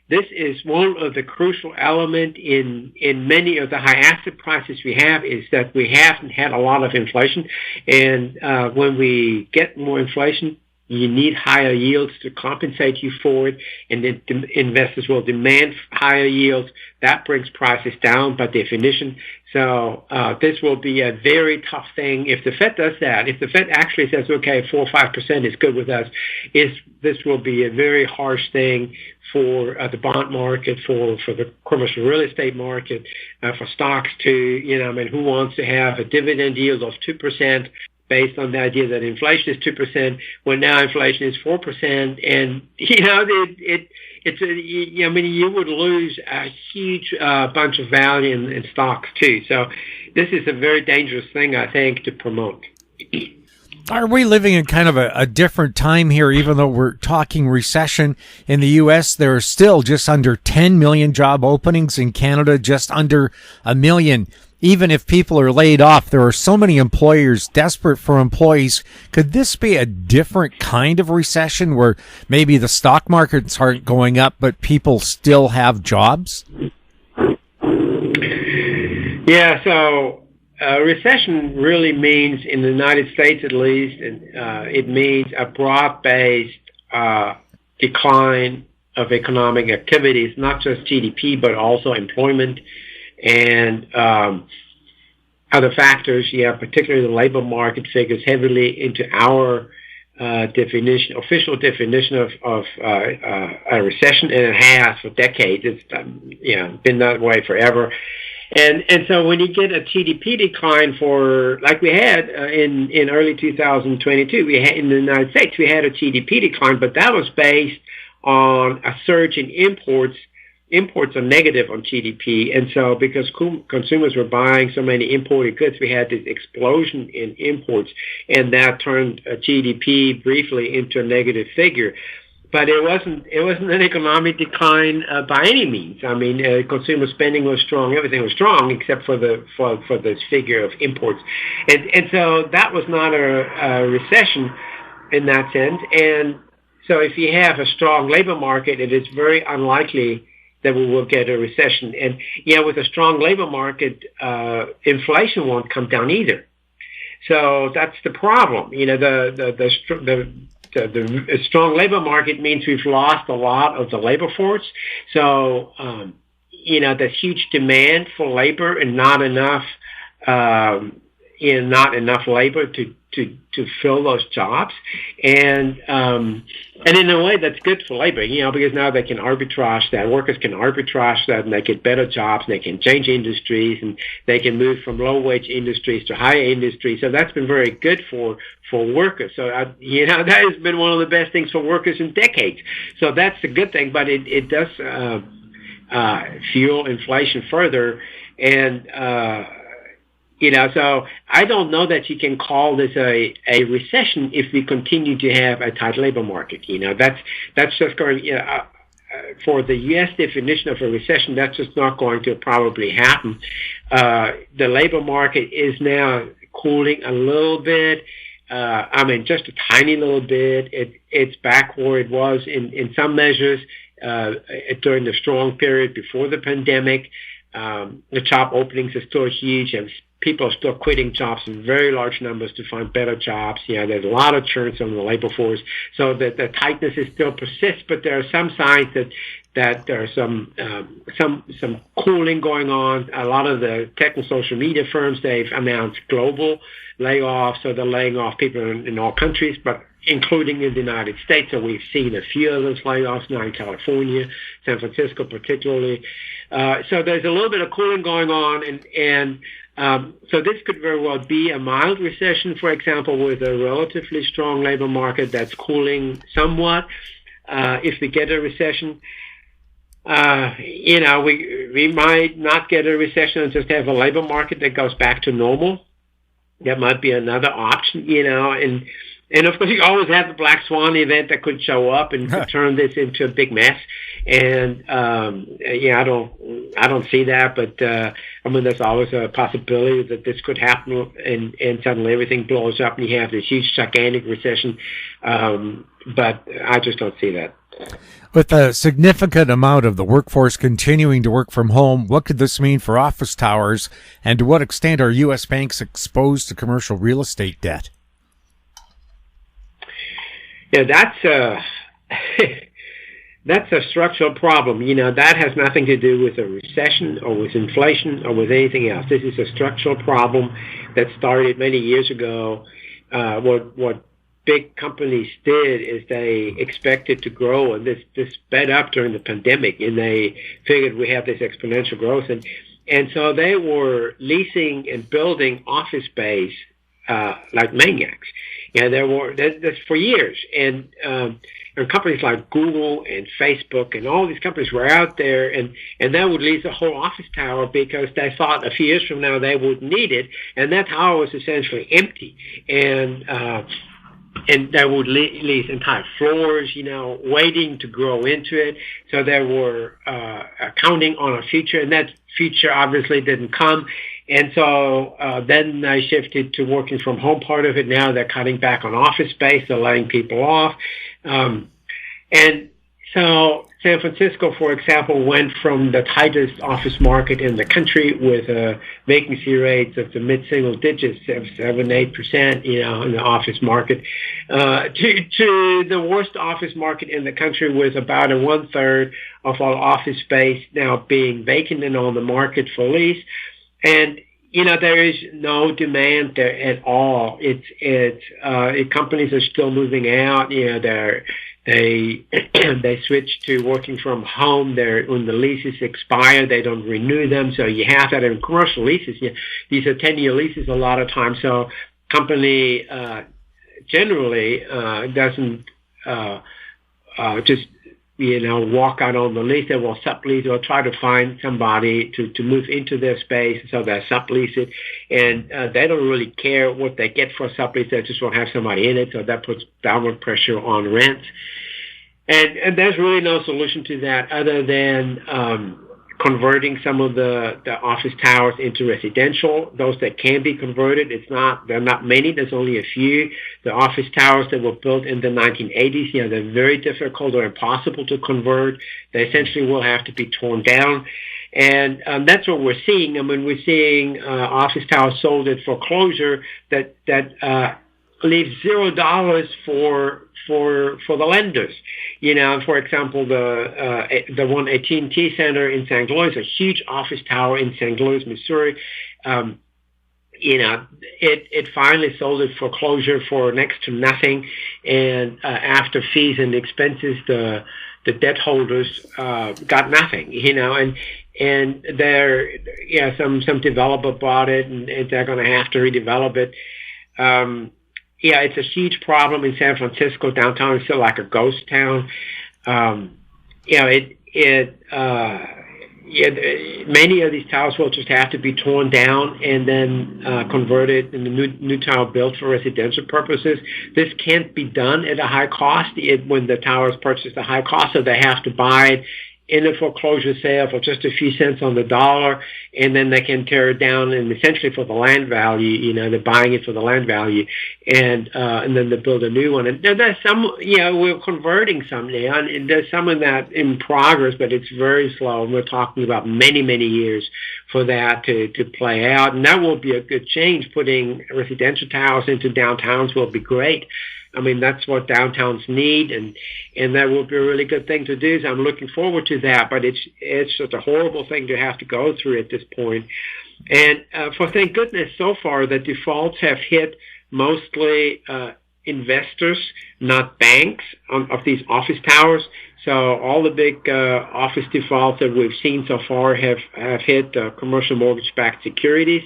Speaker 6: This is one of the crucial elements in many of the high asset prices we have, is that we haven't had a lot of inflation. And when we get more inflation, you need higher yields to compensate you for it, and then investors will demand higher yields. That brings prices down by definition. So this will be a very tough thing if the Fed does that. If the Fed actually says, okay, 4 or 5% is good with us, this will be a very harsh thing for the bond market, for the commercial real estate market, for stocks too. Who wants to have a dividend yield of 2%? Based on the idea that inflation is 2%, when now inflation is 4%, and you would lose a huge bunch of value in stocks too. So this is a very dangerous thing, I think, to promote.
Speaker 1: Are we living in kind of a different time here? Even though we're talking recession in the U.S., there are still just under 10 million job openings. In Canada, just under 1 million. Even if people are laid off, there are so many employers desperate for employees. Could this be a different kind of recession where maybe the stock markets aren't going up, but people still have jobs?
Speaker 6: Yeah, so recession really means, in the United States at least, it means a broad-based decline of economic activities, not just GDP, but also employment. And I other factors, particularly the labor market figures heavily into our official definition of a recession, and it has for decades. It's been that way forever. And so when you get a GDP decline like we had in early 2022, in the United States, we had a GDP decline, but that was based on a surge in imports. Imports are negative on GDP, and so because consumers were buying so many imported goods, we had this explosion in imports, and that turned GDP briefly into a negative figure. But it wasn't an economic decline by any means. I mean, consumer spending was strong, everything was strong except for this figure of imports, and so that was not a recession in that sense. And so if you have a strong labor market, it is very unlikely that we will get a recession. And with a strong labor market, inflation won't come down either. So that's the problem. The strong labor market means we've lost a lot of the labor force. So there's huge demand for labor and not enough labor to fill those jobs, and in a way that's good for labor, because now they can arbitrage that. Workers can arbitrage that, and they get better jobs, and they can change industries, and they can move from low wage industries to higher industries. So that's been very good for workers. So that has been one of the best things for workers in decades. So that's a good thing, but it does fuel inflation further, and so I don't know that you can call this a recession if we continue to have a tight labor market. That's just going, for the U.S. definition of a recession, that's just not going to probably happen. The labor market is now cooling a little bit. Just a tiny little bit. It's back where it was in some measures during the strong period before the pandemic. The job openings are still huge, and people are still quitting jobs in very large numbers to find better jobs. There's a lot of churn on the labor force, so that the tightness is still persists. But there are some signs that there are some cooling going on. A lot of the tech and social media firms, they've announced global layoffs, so they're laying off people in all countries, but including in the United States. So we've seen a few of those layoffs now in California, San Francisco particularly. So there's a little bit of cooling going on, and so this could very well be a mild recession, for example, with a relatively strong labor market that's cooling somewhat. If we get a recession, we might not get a recession and just have a labor market that goes back to normal. That might be another option, and of course, you always have the black swan event that could show up and could turn this into a big mess. And I don't see that, but there's always a possibility that this could happen, and suddenly everything blows up, and you have this huge, gigantic recession. But I just don't see that.
Speaker 1: With a significant amount of the workforce continuing to work from home, what could this mean for office towers, and to what extent are U.S. banks exposed to commercial real estate debt?
Speaker 6: Yeah, that's a structural problem. That has nothing to do with a recession or with inflation or with anything else. This is a structural problem that started many years ago. What big companies did is they expected to grow, and this sped up during the pandemic, and they figured we have this exponential growth, and so they were leasing and building office space like maniacs. That's for years, and companies like Google and Facebook and all these companies were out there, and they would lease a whole office tower because they thought a few years from now they would need it, and that tower was essentially empty, and they would lease entire floors, waiting to grow into it. So they were counting on a future, and that future obviously didn't come. And so then they shifted to working from home part of it. Now they're cutting back on office space. They're laying people off. And so San Francisco, for example, went from the tightest office market in the country with vacancy rates of the mid-single digits, 7-8%, in the office market, to the worst office market in the country with about 1/3 of all office space now being vacant and on the market for lease. And, there is no demand there at all. Companies are still moving out. They switch to working from home. When the leases expire, they don't renew them. So you have that in commercial leases. These are 10-year leases a lot of times. So company generally doesn't just walk out on the lease. They will sublease or try to find somebody to move into their space, so they sublease it. And they don't really care what they get for a sublease. They just want to have somebody in it, so that puts downward pressure on rents. And there's really no solution to that other than converting some of the office towers into residential. Those that can be converted, there are not many. There's only a few. The office towers that were built in the 1980s, they're very difficult or impossible to convert. They essentially will have to be torn down. And that's what we're seeing. I mean, we're seeing office towers sold at foreclosure that leaves $0 for the lenders. For example, the one AT&T Center in St. Louis, a huge office tower in St. Louis, Missouri. It finally sold at foreclosure for next to nothing, and after fees and expenses, the debt holders got nothing. And there, some developer bought it, and they're going to have to redevelop it. It's a huge problem in San Francisco. Downtown is still like a ghost town. Many of these towers will just have to be torn down and then converted in the new tower built for residential purposes. This can't be done at a high cost when the tower is purchased at a high cost, so they have to buy it in a foreclosure sale for just a few cents on the dollar, and then they can tear it down and essentially for the land value, they're buying it for the land value, and then they build a new one. And there's some, we're converting some now, and there's some of that in progress, but it's very slow, and we're talking about many, many years for that to play out, and that will be a good change. Putting residential towers into downtowns will be great. I mean, that's what downtowns need, and that will be a really good thing to do. So I'm looking forward to that, but it's just a horrible thing to have to go through at this point. And for thank goodness, so far the defaults have hit mostly investors, not banks, of these office towers. So all the big office defaults that we've seen so far have hit commercial mortgage-backed securities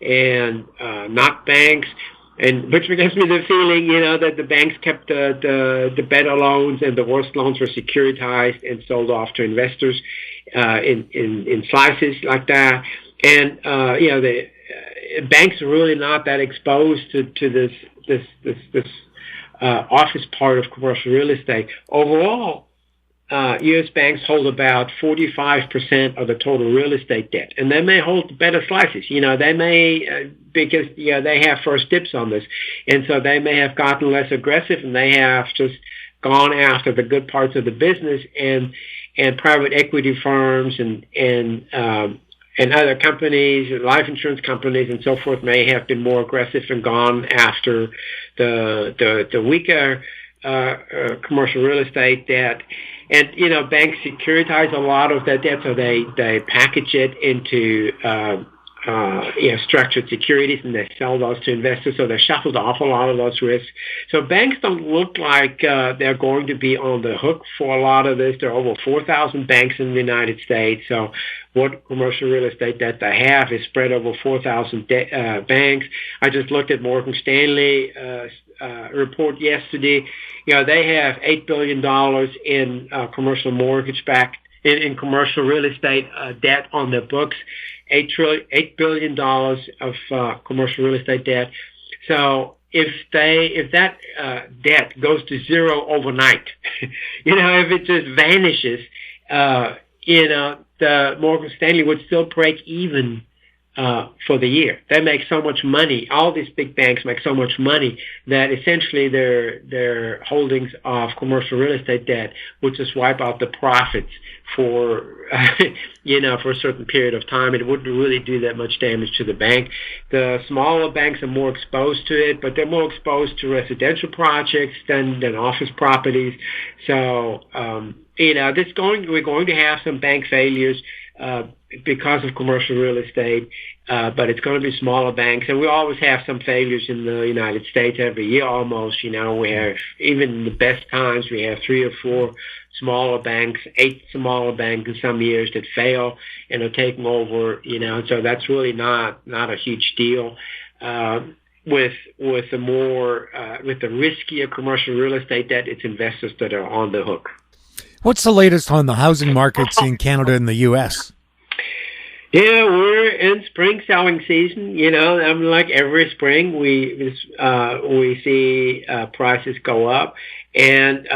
Speaker 6: and not banks. And which gives me the feeling, that the banks kept the better loans and the worst loans were securitized and sold off to investors in slices like that. And the banks are really not that exposed to this office part of commercial real estate. Overall, U.S. banks hold about 45% of the total real estate debt, and they may hold better slices. They may because they have first dibs on this, and so they may have gotten less aggressive, and they have just gone after the good parts of the business, and private equity firms and other companies, life insurance companies, and so forth may have been more aggressive and gone after the weaker commercial real estate debt. And, banks securitize a lot of that debt, so they package it into, structured securities, and they sell those to investors, so they shuffled off a lot of those risks. So banks don't look like they're going to be on the hook for a lot of this. There are over 4,000 banks in the United States, so what commercial real estate debt they have is spread over 4,000 banks. I just looked at Morgan Stanley report yesterday. They have $8 billion in commercial mortgage-backed in commercial real estate debt on their books. $8 billion of commercial real estate debt. So if that debt goes to zero overnight, if it just vanishes, the Morgan Stanley would still break even for the year. They make so much money. All these big banks make so much money that essentially their holdings of commercial real estate debt would just wipe out the profits for for a certain period of time. It wouldn't really do that much damage to the bank. The smaller banks are more exposed to it, but they're more exposed to residential projects than office properties. So we're going to have some bank failures because of commercial real estate. but it's going to be smaller banks. And we always have some failures in the United States every year almost. We have, even in the best times, we have 3 or 4 smaller banks, 8 smaller banks in some years that fail and are taken over, so that's really not a huge deal. With the riskier commercial real estate debt, it's investors that are on the hook.
Speaker 1: What's the latest on the housing markets in Canada and the U.S.?
Speaker 6: Yeah, we're in spring selling season. Like every spring, we see prices go up, and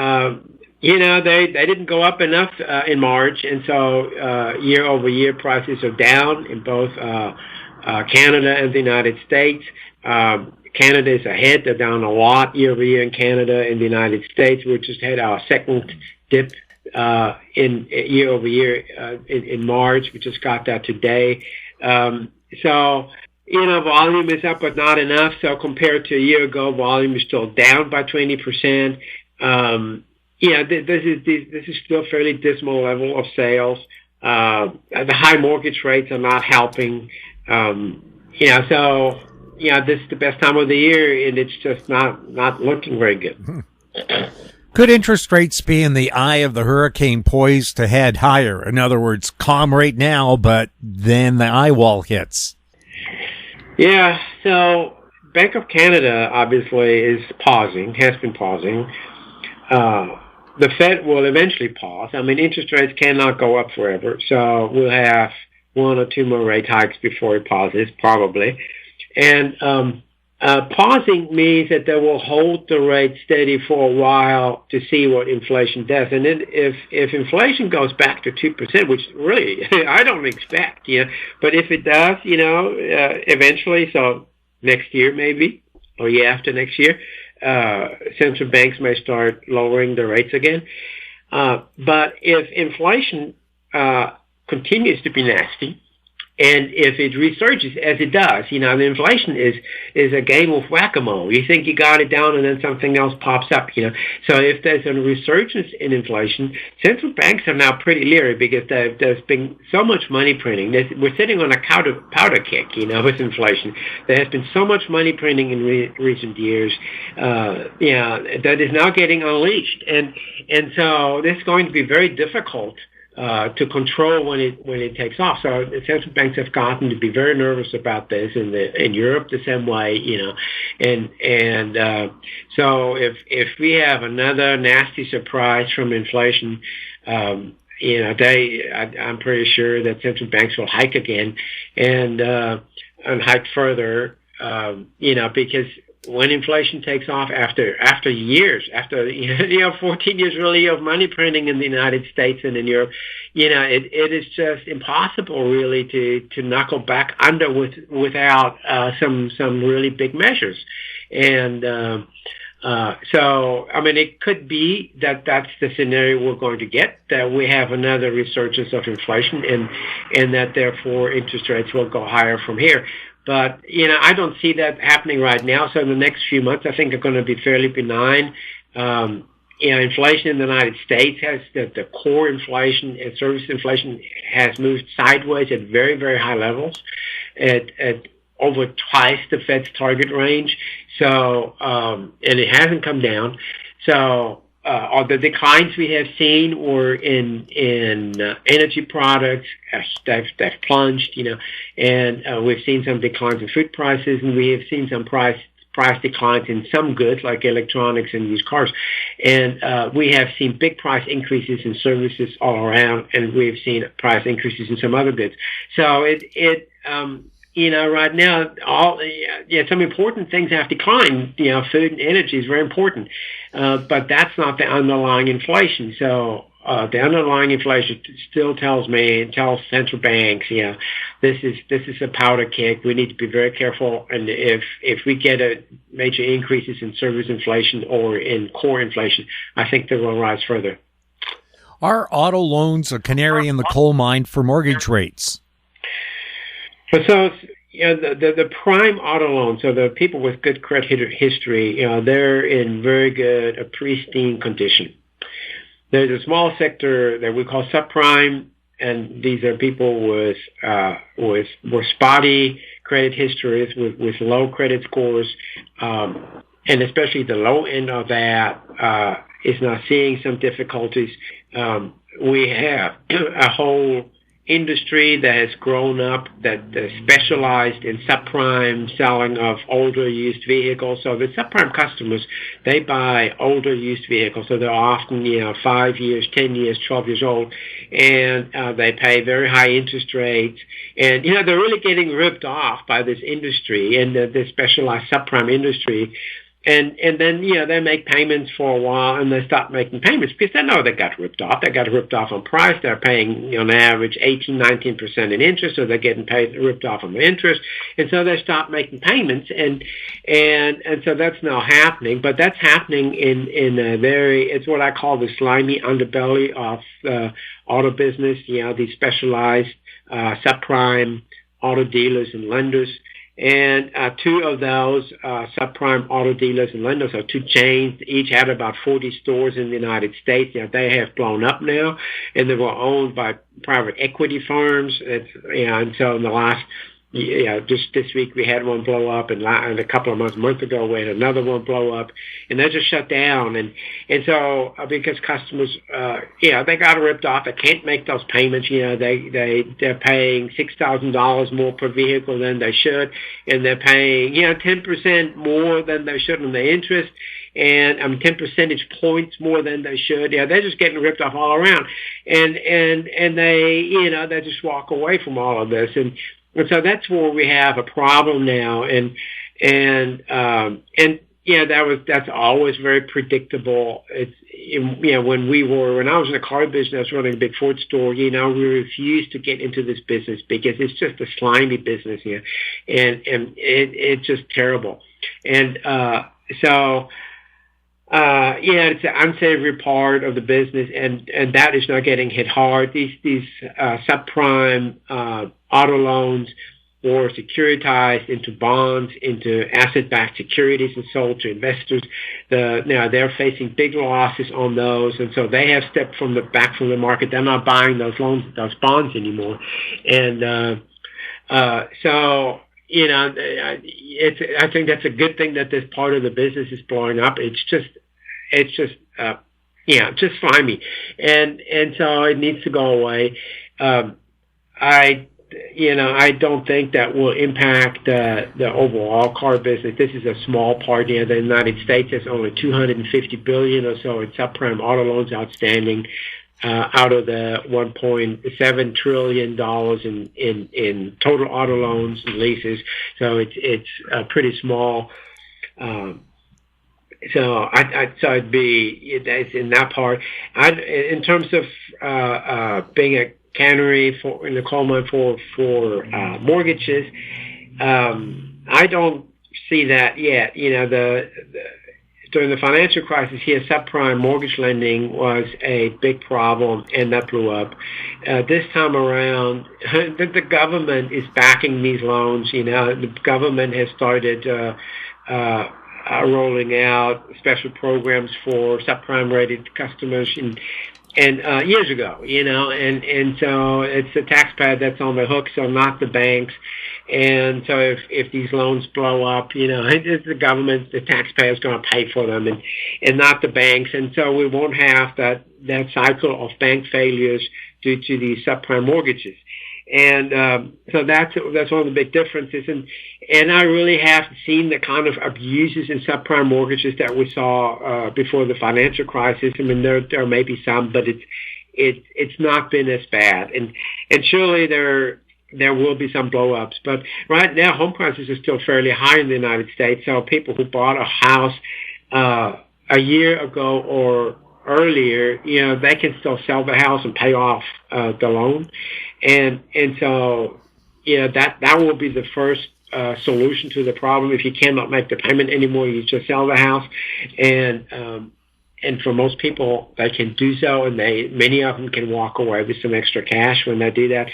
Speaker 6: they didn't go up enough in March, and so year over year prices are down in both Canada and the United States. Canada is ahead; they're down a lot year over year in Canada. In the United States, we just had our second dip in year over year in March. We just got that today. So volume is up, but not enough. So compared to a year ago, volume is still down by 20%. This is still a fairly dismal level of sales. The high mortgage rates are not helping. This is the best time of the year, and it's just not looking very good.
Speaker 1: Could interest rates be in the eye of the hurricane poised to head higher? In other words, calm right now, but then the eye wall hits.
Speaker 6: Yeah, so Bank of Canada obviously is pausing, has been pausing. The Fed will eventually pause. Interest rates cannot go up forever, so we'll have 1 or 2 more rate hikes before it pauses, probably. And pausing means that they will hold the rate steady for a while to see what inflation does. And then if inflation goes back to 2%, which really I don't expect, but if it does, eventually, so next year maybe, or year after next year, central banks may start lowering the rates again. But if inflation continues to be nasty, and if it resurges, as it does, the inflation is a game of whack-a-mole. You think you got it down, and then something else pops up, So if there's a resurgence in inflation, central banks are now pretty leery because there's been so much money printing. We're sitting on a powder keg, with inflation. There has been so much money printing in recent years, that is now getting unleashed. And so this is going to be very difficult to control when it takes off. So the central banks have gotten to be very nervous about this, in Europe the same way, and so if we have another nasty surprise from inflation, I'm pretty sure that central banks will hike again and hike further, because when inflation takes off after years, 14 years really of money printing in the United States and in Europe, it is just impossible really to knuckle back under without some really big measures. And it could be that that's the scenario we're going to get, that we have another resurgence of inflation and that therefore interest rates will go higher from here. But, I don't see that happening right now. So in the next few months, I think are going to be fairly benign. Inflation in the United States has the core inflation and service inflation has moved sideways at very, very high levels at over twice the Fed's target range. So, and it hasn't come down. So, all the declines we have seen were in energy products. They've plunged, and we've seen some declines in food prices, and we have seen some price declines in some goods like electronics and used cars. And we have seen big price increases in services all around, and we've seen price increases in some other goods. So right now, some important things have declined. Food and energy is very important, but that's not the underlying inflation. So the underlying inflation still tells central banks, this is a powder keg. We need to be very careful, and if we get a major increases in service inflation or in core inflation, I think they will rise further.
Speaker 1: Are auto loans a canary in the coal mine for mortgage rates?
Speaker 6: So, the prime auto loans, so the people with good credit history, they're in very good, pristine condition. There's a small sector that we call subprime, and these are people with spotty credit histories, with low credit scores, and especially the low end of that is now seeing some difficulties. We have a whole industry that has grown up that specialized in subprime selling of older used vehicles. So the subprime customers, they buy older used vehicles. So they're often, 5 years, 10 years, 12 years old, and they pay very high interest rates. And, they're really getting ripped off by this industry and the specialized subprime industry. And then, they make payments for a while and they stop making payments because they know they got ripped off. They got ripped off on price. They're paying, on average, 18, 19% in interest, so they're getting ripped off on the interest. And so they stop making payments. And so that's now happening. But that's happening in it's what I call the slimy underbelly of the auto business, these specialized subprime auto dealers and lenders. And two of those subprime auto dealers and lenders are two chains. Each had about 40 stores in the United States. They have blown up now, and they were owned by private equity firms. And so in the last, just this week we had one blow up, and a couple of months ago we had another one blow up, and they just shut down. And so because customers, they got ripped off. They can't make those payments. They're paying $6,000 more per vehicle than they should, and they're paying 10% more than they should on the interest, and 10 percentage points more than they should. They're just getting ripped off all around, and they just walk away from all of this. And so that's where we have a problem now, that's always very predictable. It's when I was in the car business running a big Ford store, we refused to get into this business because it's just a slimy business here, and it's just terrible. And so it's an unsavory part of the business, and that is not getting hit hard. These subprime auto loans or securitized into bonds, into asset-backed securities and sold to investors. They're facing big losses on those, and so they have stepped back from the market. They're not buying those bonds anymore, and so. I think that's a good thing that this part of the business is blowing up. It's just slimy, and so it needs to go away. I don't think that will impact the overall car business. This is a small part here. The United States has only $250 billion or so in subprime auto loans outstanding. Out of the $1.7 trillion in total auto loans and leases, so it's pretty small. So I'd be in that part. In terms of being a canary in the coal mine for mortgages, I don't see that yet. During the financial crisis here, subprime mortgage lending was a big problem, and that blew up. This time around, the government is backing these loans. The government has started rolling out special programs for subprime-rated customers, and years ago, and so it's the taxpayer that's on the hook, so not the banks. And so if these loans blow up, it's the government, the taxpayer is going to pay for them, and not the banks. And so we won't have that cycle of bank failures due to these subprime mortgages. And so that's one of the big differences. And I really haven't seen the kind of abuses in subprime mortgages that we saw before the financial crisis. I mean, there may be some, but it's not been as bad. And surely there will be some blow-ups. But right now, home prices are still fairly high in the United States. So people who bought a house a year ago or earlier, they can still sell the house and pay off the loan. And so, that will be the first solution to the problem. If you cannot make the payment anymore, you just sell the house. And for most people, they can do so, and many of them can walk away with some extra cash when they do that.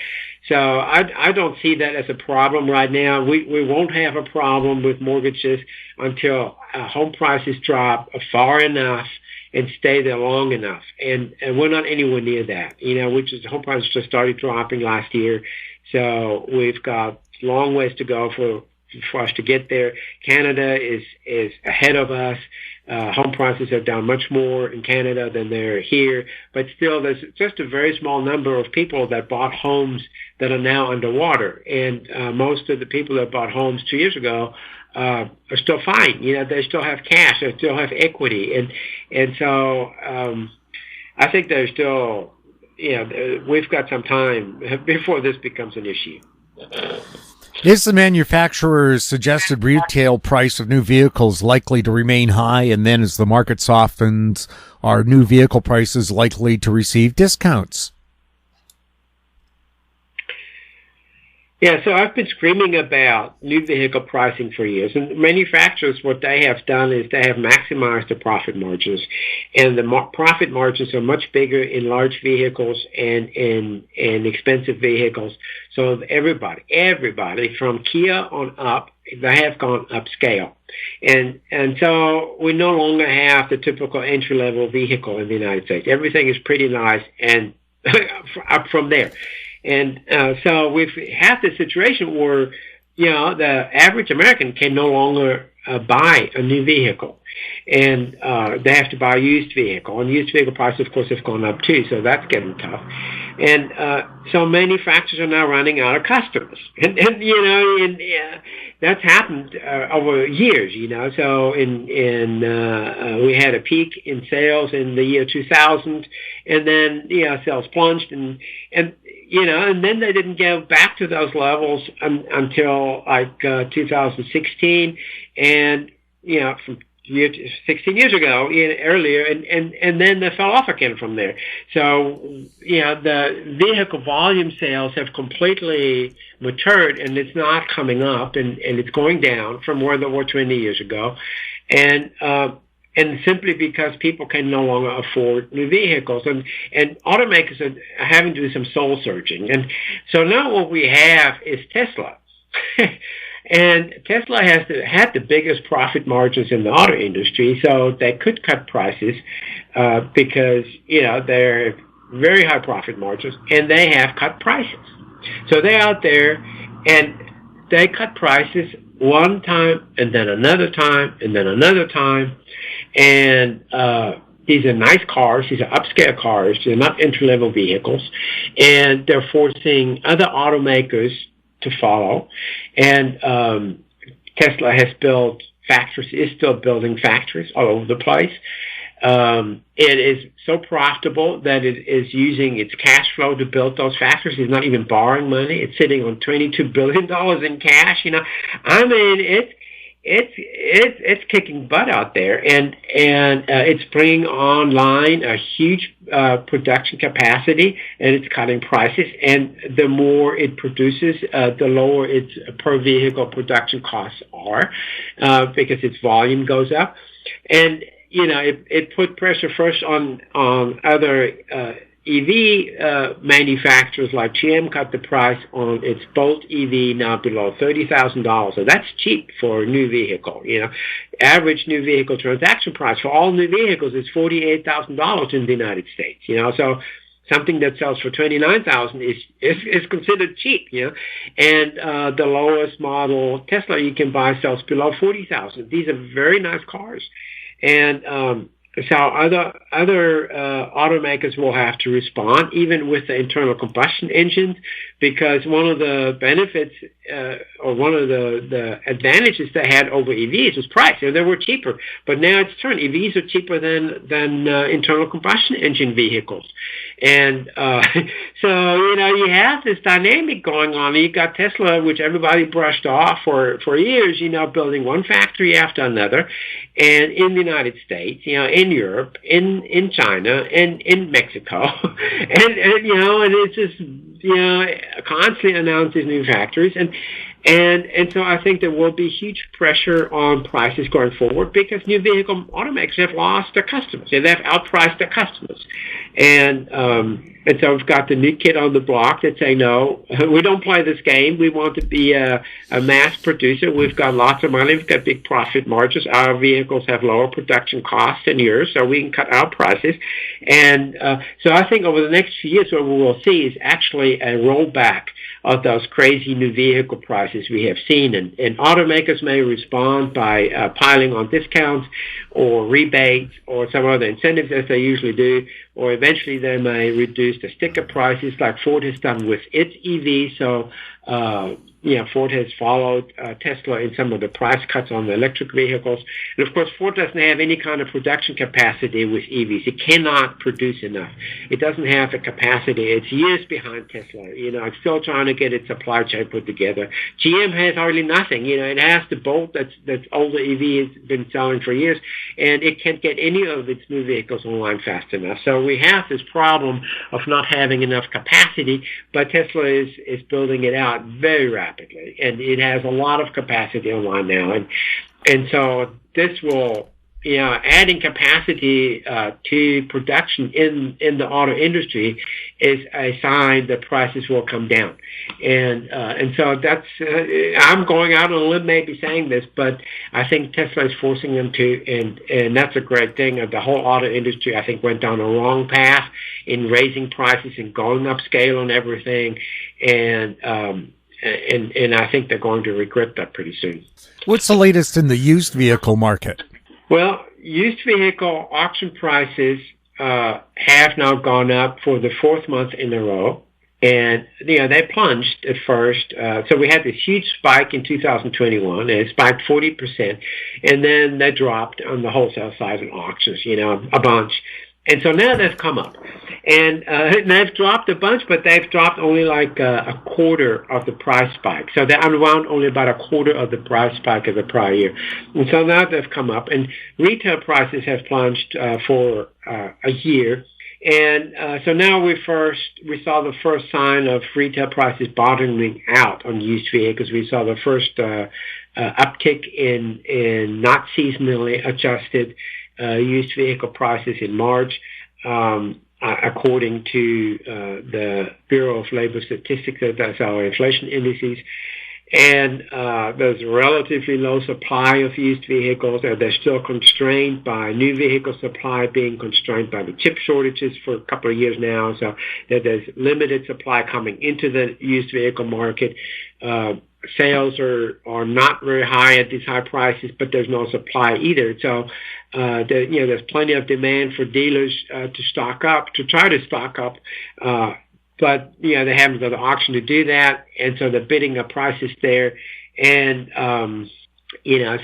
Speaker 6: So I don't see that as a problem right now. We won't have a problem with mortgages until home prices drop far enough and stay there long enough. And we're not anywhere near that, which is home prices just started dropping last year. So we've got long ways to go for us to get there. Canada is ahead of us. Home prices are down much more in Canada than they're here, but still there's just a very small number of people that bought homes that are now underwater. And most of the people that bought homes 2 years ago are still fine. They still have cash, they still have equity. And so I think there's still, we've got some time before this becomes an issue.
Speaker 1: Is the manufacturer's suggested retail price of new vehicles likely to remain high, and then as the market softens, are new vehicle prices likely to receive discounts?
Speaker 6: Yeah, so I've been screaming about new vehicle pricing for years, and manufacturers, what they have done is they have maximized the profit margins, and the profit margins are much bigger in large vehicles and in expensive vehicles. So everybody from Kia on up, they have gone upscale. And so we no longer have the typical entry-level vehicle in the United States. Everything is pretty nice and up from there. And so we've had this situation where, the average American can no longer buy a new vehicle. And they have to buy a used vehicle. And used vehicle prices, of course, have gone up too, so that's getting tough. And so manufacturers are now running out of customers. And that's happened over years, So we had a peak in sales in the year 2000, and then, sales plunged, and then they didn't go back to those levels until like 2016, and from 16 years ago, earlier, and then they fell off again from there. So the vehicle volume sales have completely matured, and it's not coming up, and it's going down from where they were 20 years ago, and simply because people can no longer afford new vehicles. And automakers are having to do some soul searching. And so now what we have is Tesla. And Tesla had the biggest profit margins in the auto industry, so they could cut prices because, they're very high profit margins, and they have cut prices. So they're out there, and they cut prices one time, and then another time, and then another time. And these are nice cars. These are upscale cars. They're not entry-level vehicles. And they're forcing other automakers to follow. And Tesla has built factories, is still building factories all over the place. It is so profitable that it is using its cash flow to build those factories. It's not even borrowing money. It's sitting on $22 billion in cash. I mean, it's kicking butt out there, and it's bringing online a huge production capacity, and it's cutting prices. And the more it produces, the lower its per vehicle production costs are, because its volume goes up. And it put pressure first on other EV manufacturers like GM. Cut the price on its Bolt EV now below $30,000. So that's cheap for a new vehicle. Average new vehicle transaction price for all new vehicles is $48,000 in the United States. So something that sells for $29,000 is considered cheap. And the lowest model Tesla you can buy sells below $40,000. These are very nice cars, and so other automakers will have to respond, even with the internal combustion engines, because one of the benefits or one of the advantages they had over EVs was price. They were cheaper, but now it's turned. EVs are cheaper than internal combustion engine vehicles, and so you have this dynamic going on. You got Tesla, which everybody brushed off for years. Building one factory after another, and in the United States, in Europe, in China, and in Mexico, and it's just constantly announces new factories, And so I think there will be huge pressure on prices going forward because new vehicle automakers have lost their customers. They've outpriced their customers. And so we've got the new kid on the block that say, no, we don't play this game. We want to be a mass producer. We've got lots of money. We've got big profit margins. Our vehicles have lower production costs than yours, so we can cut our prices. And so I think over the next few years what we will see is actually a rollback of those crazy new vehicle prices we have seen. And automakers may respond by piling on discounts or rebates or some other incentives as they usually do, or eventually they may reduce the sticker prices like Ford has done with its EV. So, Ford has followed Tesla in some of the price cuts on the electric vehicles. And, of course, Ford doesn't have any kind of production capacity with EVs. It cannot produce enough. It doesn't have the capacity. It's years behind Tesla. It's still trying to get its supply chain put together. GM has hardly nothing. It has the Bolt that's older EV has been selling for years, and it can't get any of its new vehicles online fast enough. So we have this problem of not having enough capacity, but Tesla is building it out very rapidly, and it has a lot of capacity online now, and so this will, adding capacity to production in the auto industry is a sign that prices will come down, and so that's I'm going out on a limb maybe saying this, but I think Tesla is forcing them to, and that's a great thing. The whole auto industry I think went down the wrong path in raising prices and going upscale on everything, and I think they're going to regret that pretty soon.
Speaker 1: What's the latest in the used vehicle market?
Speaker 6: Well, used vehicle auction prices have now gone up for the fourth month in a row. And, they plunged at first. So we had this huge spike in 2021, and it spiked 40%. And then they dropped on the wholesale side in auctions, a bunch. And so now they've come up. And they've dropped a bunch, but they've dropped only like a quarter of the price spike. So they unwound only about a quarter of the price spike of the prior year. And so now they've come up. And retail prices have plunged for a year. And so now we saw the first sign of retail prices bottoming out on used vehicles. We saw the first uptick in not seasonally adjusted used vehicle prices in March, according to the Bureau of Labor Statistics. That's our inflation indices. And there's a relatively low supply of used vehicles. They're still constrained by new vehicle supply being constrained by the chip shortages for a couple of years now. So there's limited supply coming into the used vehicle market. Sales are not very high at these high prices, but there's no supply either. So there's plenty of demand for dealers to try to stock up. But, they haven't got the auction to do that, and so they're bidding up prices there. And,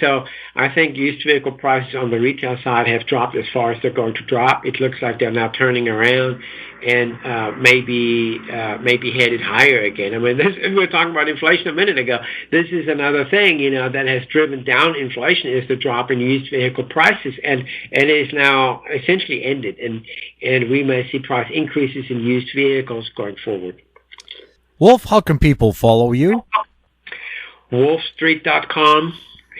Speaker 6: so I think used vehicle prices on the retail side have dropped as far as they're going to drop. It looks like they're now turning around and maybe headed higher again. I mean, we were talking about inflation a minute ago. This is another thing, that has driven down inflation is the drop in used vehicle prices, and it is now essentially ended, and we may see price increases in used vehicles going forward.
Speaker 1: Wolf, how can people follow you?
Speaker 6: WolfStreet.com.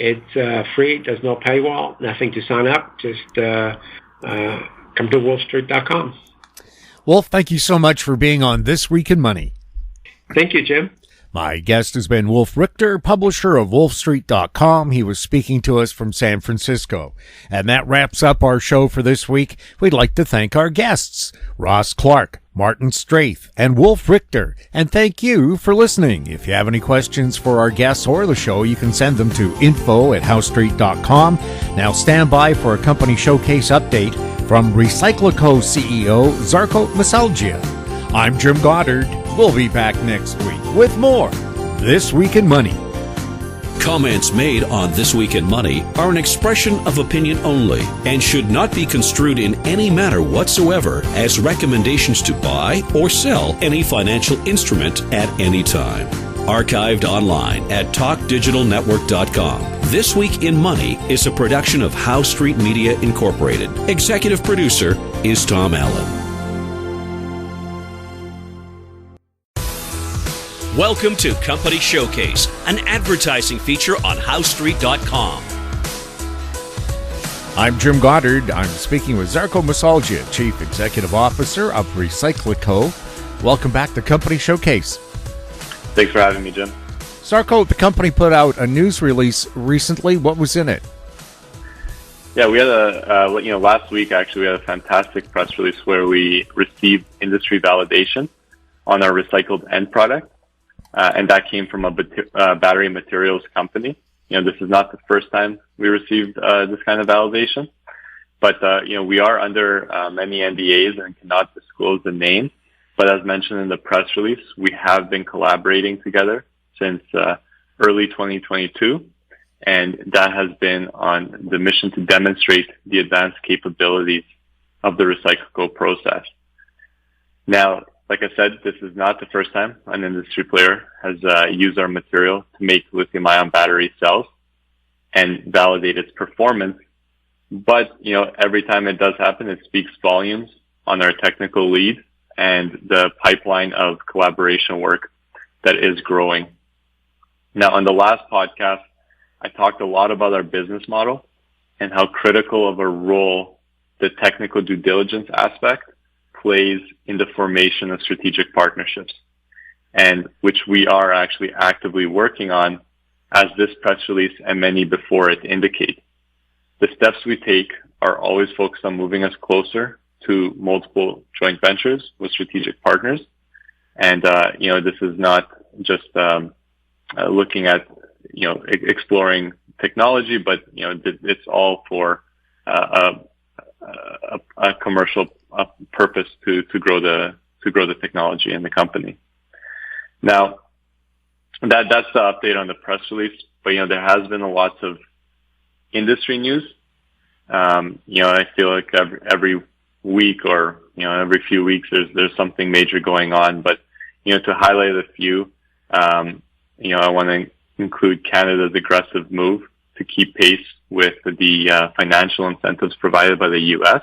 Speaker 6: It's free. There's no paywall, nothing to sign up. Just come to WolfStreet.com.
Speaker 1: Wolf, thank you so much for being on This Week in Money.
Speaker 6: Thank you, Jim.
Speaker 1: My guest has been Wolf Richter, publisher of WolfStreet.com. He was speaking to us from San Francisco. And that wraps up our show for this week. We'd like to thank our guests, Ross Clark, Martin Strath, and Wolf Richter. And thank you for listening. If you have any questions for our guests or the show, you can send them to info@HowStreet.com. Now stand by for a company showcase update from RecycLiCo CEO Zarko Meseldzija. I'm Jim Goddard. We'll be back next week with more This Week in Money.
Speaker 3: Comments made on This Week in Money are an expression of opinion only and should not be construed in any manner whatsoever as recommendations to buy or sell any financial instrument at any time. Archived online at TalkDigitalNetwork.com. This Week in Money is a production of How Street Media Incorporated. Executive producer is Tom Allen. Welcome to Company Showcase, an advertising feature on HowStreet.com.
Speaker 1: I'm Jim Goddard. I'm speaking with Zarko Meseldzija, Chief Executive Officer of RecycLiCo. Welcome back to Company Showcase.
Speaker 7: Thanks for having me, Jim.
Speaker 1: Zarko, the company put out a news release recently. What was in it?
Speaker 7: Yeah, we had last week actually we had a fantastic press release where we received industry validation on our recycled end product, and that came from a battery materials company. This is not the first time we received this kind of validation, but we are under many NDAs and cannot disclose the name. But as mentioned in the press release, we have been collaborating together since early 2022, and that has been on the mission to demonstrate the advanced capabilities of the RecycLiCo process. Now, like I said, this is not the first time an industry player has used our material to make lithium-ion battery cells and validate its performance. But, every time it does happen, it speaks volumes on our technical lead and the pipeline of collaboration work that is growing. Now, on the last podcast, I talked a lot about our business model and how critical of a role the technical due diligence aspect plays in the formation of strategic partnerships, and which we are actually actively working on, as this press release and many before it indicate. The steps we take are always focused on moving us closer to multiple joint ventures with strategic partners. And, this is not just looking at, exploring technology, but, it's all for a commercial purpose to grow the technology in the company. Now, that's the update on the press release, but there has been a lot of industry news. I feel like every week or every few weeks there's something major going on. But to highlight a few, I want to include Canada's aggressive move to keep pace with the financial incentives provided by the U.S.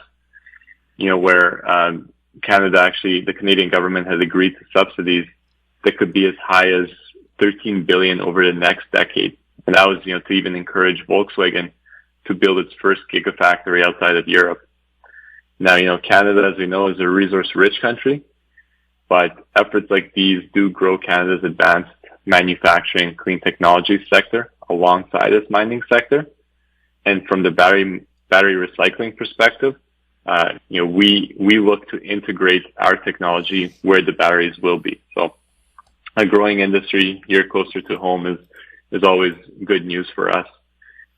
Speaker 7: Where Canada actually, the Canadian government has agreed to subsidies that could be as high as $13 billion over the next decade. And that was, to even encourage Volkswagen to build its first gigafactory outside of Europe. Now, Canada, as we know, is a resource-rich country, but efforts like these do grow Canada's advanced manufacturing clean technology sector alongside its mining sector. And from the battery recycling perspective, we look to integrate our technology where the batteries will be. So a growing industry here closer to home is always good news for us.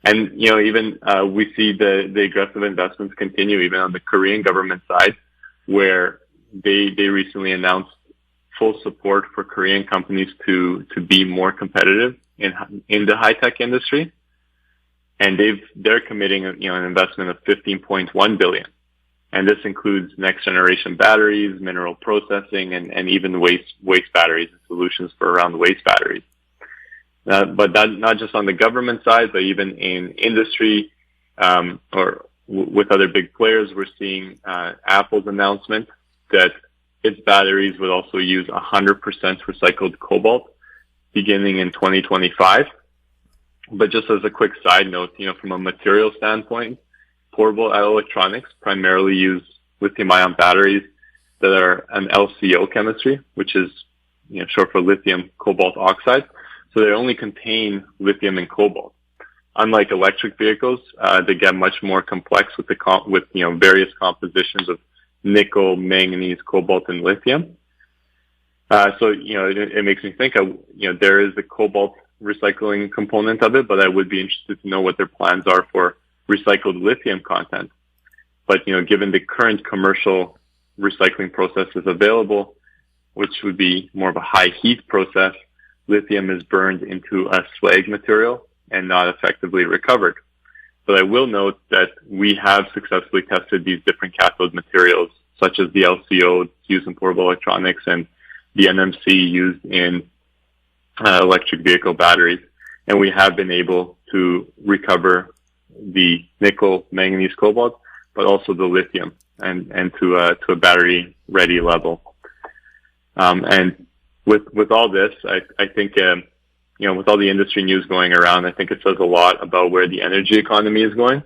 Speaker 7: And, even we see the aggressive investments continue even on the Korean government side, where they recently announced full support for Korean companies to be more competitive in the high-tech industry. And they're committing, an investment of $15.1 billion. And this includes next generation batteries, mineral processing, and even waste batteries and solutions for around waste batteries. But that not just on the government side, but even in industry, or with other big players, we're seeing Apple's announcement that its batteries would also use 100% recycled cobalt beginning in 2025. But just as a quick side note, from a material standpoint, portable electronics primarily use lithium-ion batteries that are an LCO chemistry, which is short for lithium cobalt oxide. So they only contain lithium and cobalt. Unlike electric vehicles, they get much more complex with various compositions of nickel, manganese, cobalt, and lithium. So it makes me think there is the cobalt recycling component of it, but I would be interested to know what their plans are for recycled lithium content. But given the current commercial recycling processes available, which would be more of a high heat process, lithium is burned into a slag material and not effectively recovered. But I will note that we have successfully tested these different cathode materials, such as the LCO used in portable electronics and the NMC used in electric vehicle batteries. And we have been able to recover the nickel, manganese, cobalt, but also the lithium and to a battery ready level. And with all this, I think, with all the industry news going around, I think it says a lot about where the energy economy is going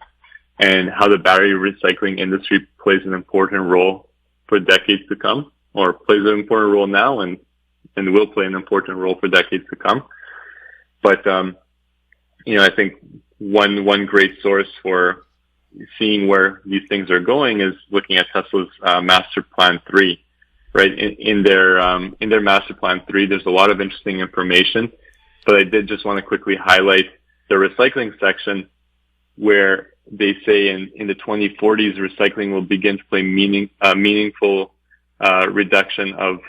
Speaker 7: and how the battery recycling industry plays an important role for decades to come, or plays an important role now and will play an important role for decades to come. But, I think one great source for seeing where these things are going is looking at Tesla's Master Plan 3, right? In their Master Plan 3, there's a lot of interesting information, but I did just want to quickly highlight the recycling section where they say in the 2040s, recycling will begin to play meaningful reduction of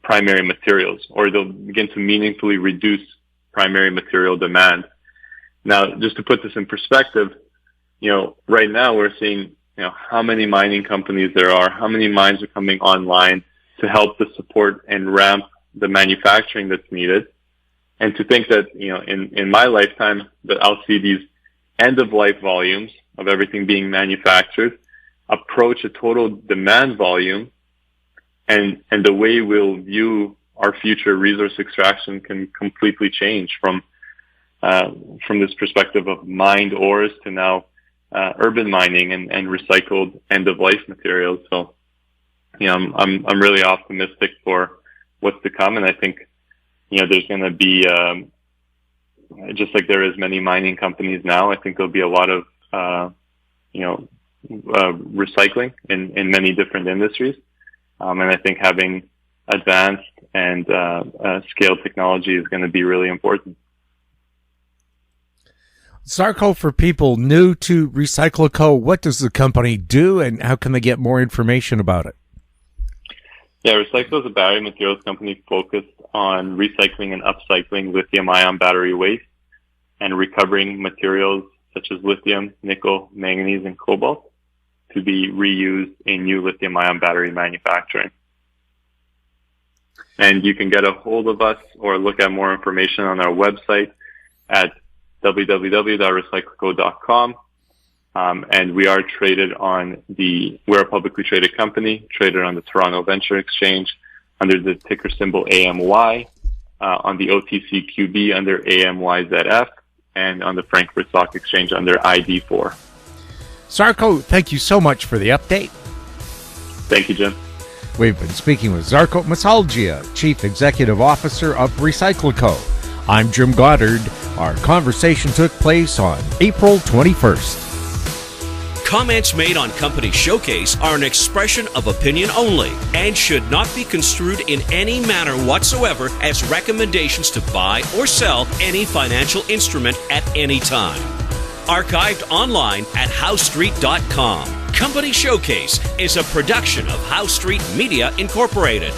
Speaker 7: primary materials, or they'll begin to meaningfully reduce primary material demand. Now, just to put this in perspective, right now we're seeing, how many mining companies there are, how many mines are coming online to help to support and ramp the manufacturing that's needed. And to think that, in my lifetime, that I'll see these end-of-life volumes of everything being manufactured approach a total demand volume, and the way we'll view our future resource extraction can completely change from this perspective of mined ores to now urban mining and recycled end-of-life materials. So, I'm really optimistic for what's to come, and I think, there's going to be, just like there is many mining companies now, I think there'll be a lot of, recycling in many different industries. And I think having advanced and scaled technology is going to be really important.
Speaker 1: Zarko, for people new to RecycLiCo, what does the company do and how can they get more information about it?
Speaker 7: Yeah, RecycLiCo is a battery materials company focused on recycling and upcycling lithium-ion battery waste and recovering materials such as lithium, nickel, manganese, and cobalt to be reused in new lithium-ion battery manufacturing. And you can get a hold of us or look at more information on our website at www.recyclico.com. And we are traded we're a publicly traded company, traded on the Toronto Venture Exchange under the ticker symbol AMY, on the OTCQB under AMYZF, and on the Frankfurt Stock Exchange under ID4.
Speaker 1: Zarko, thank you so much for the update.
Speaker 7: Thank you, Jim.
Speaker 1: We've been speaking with Zarko Meseldzija, Chief Executive Officer of RecycLiCo. I'm Jim Goddard. Our conversation took place on April 21st.
Speaker 3: Comments made on Company Showcase are an expression of opinion only and should not be construed in any manner whatsoever as recommendations to buy or sell any financial instrument at any time. Archived online at HowStreet.com. Company Showcase is a production of How Street Media Incorporated.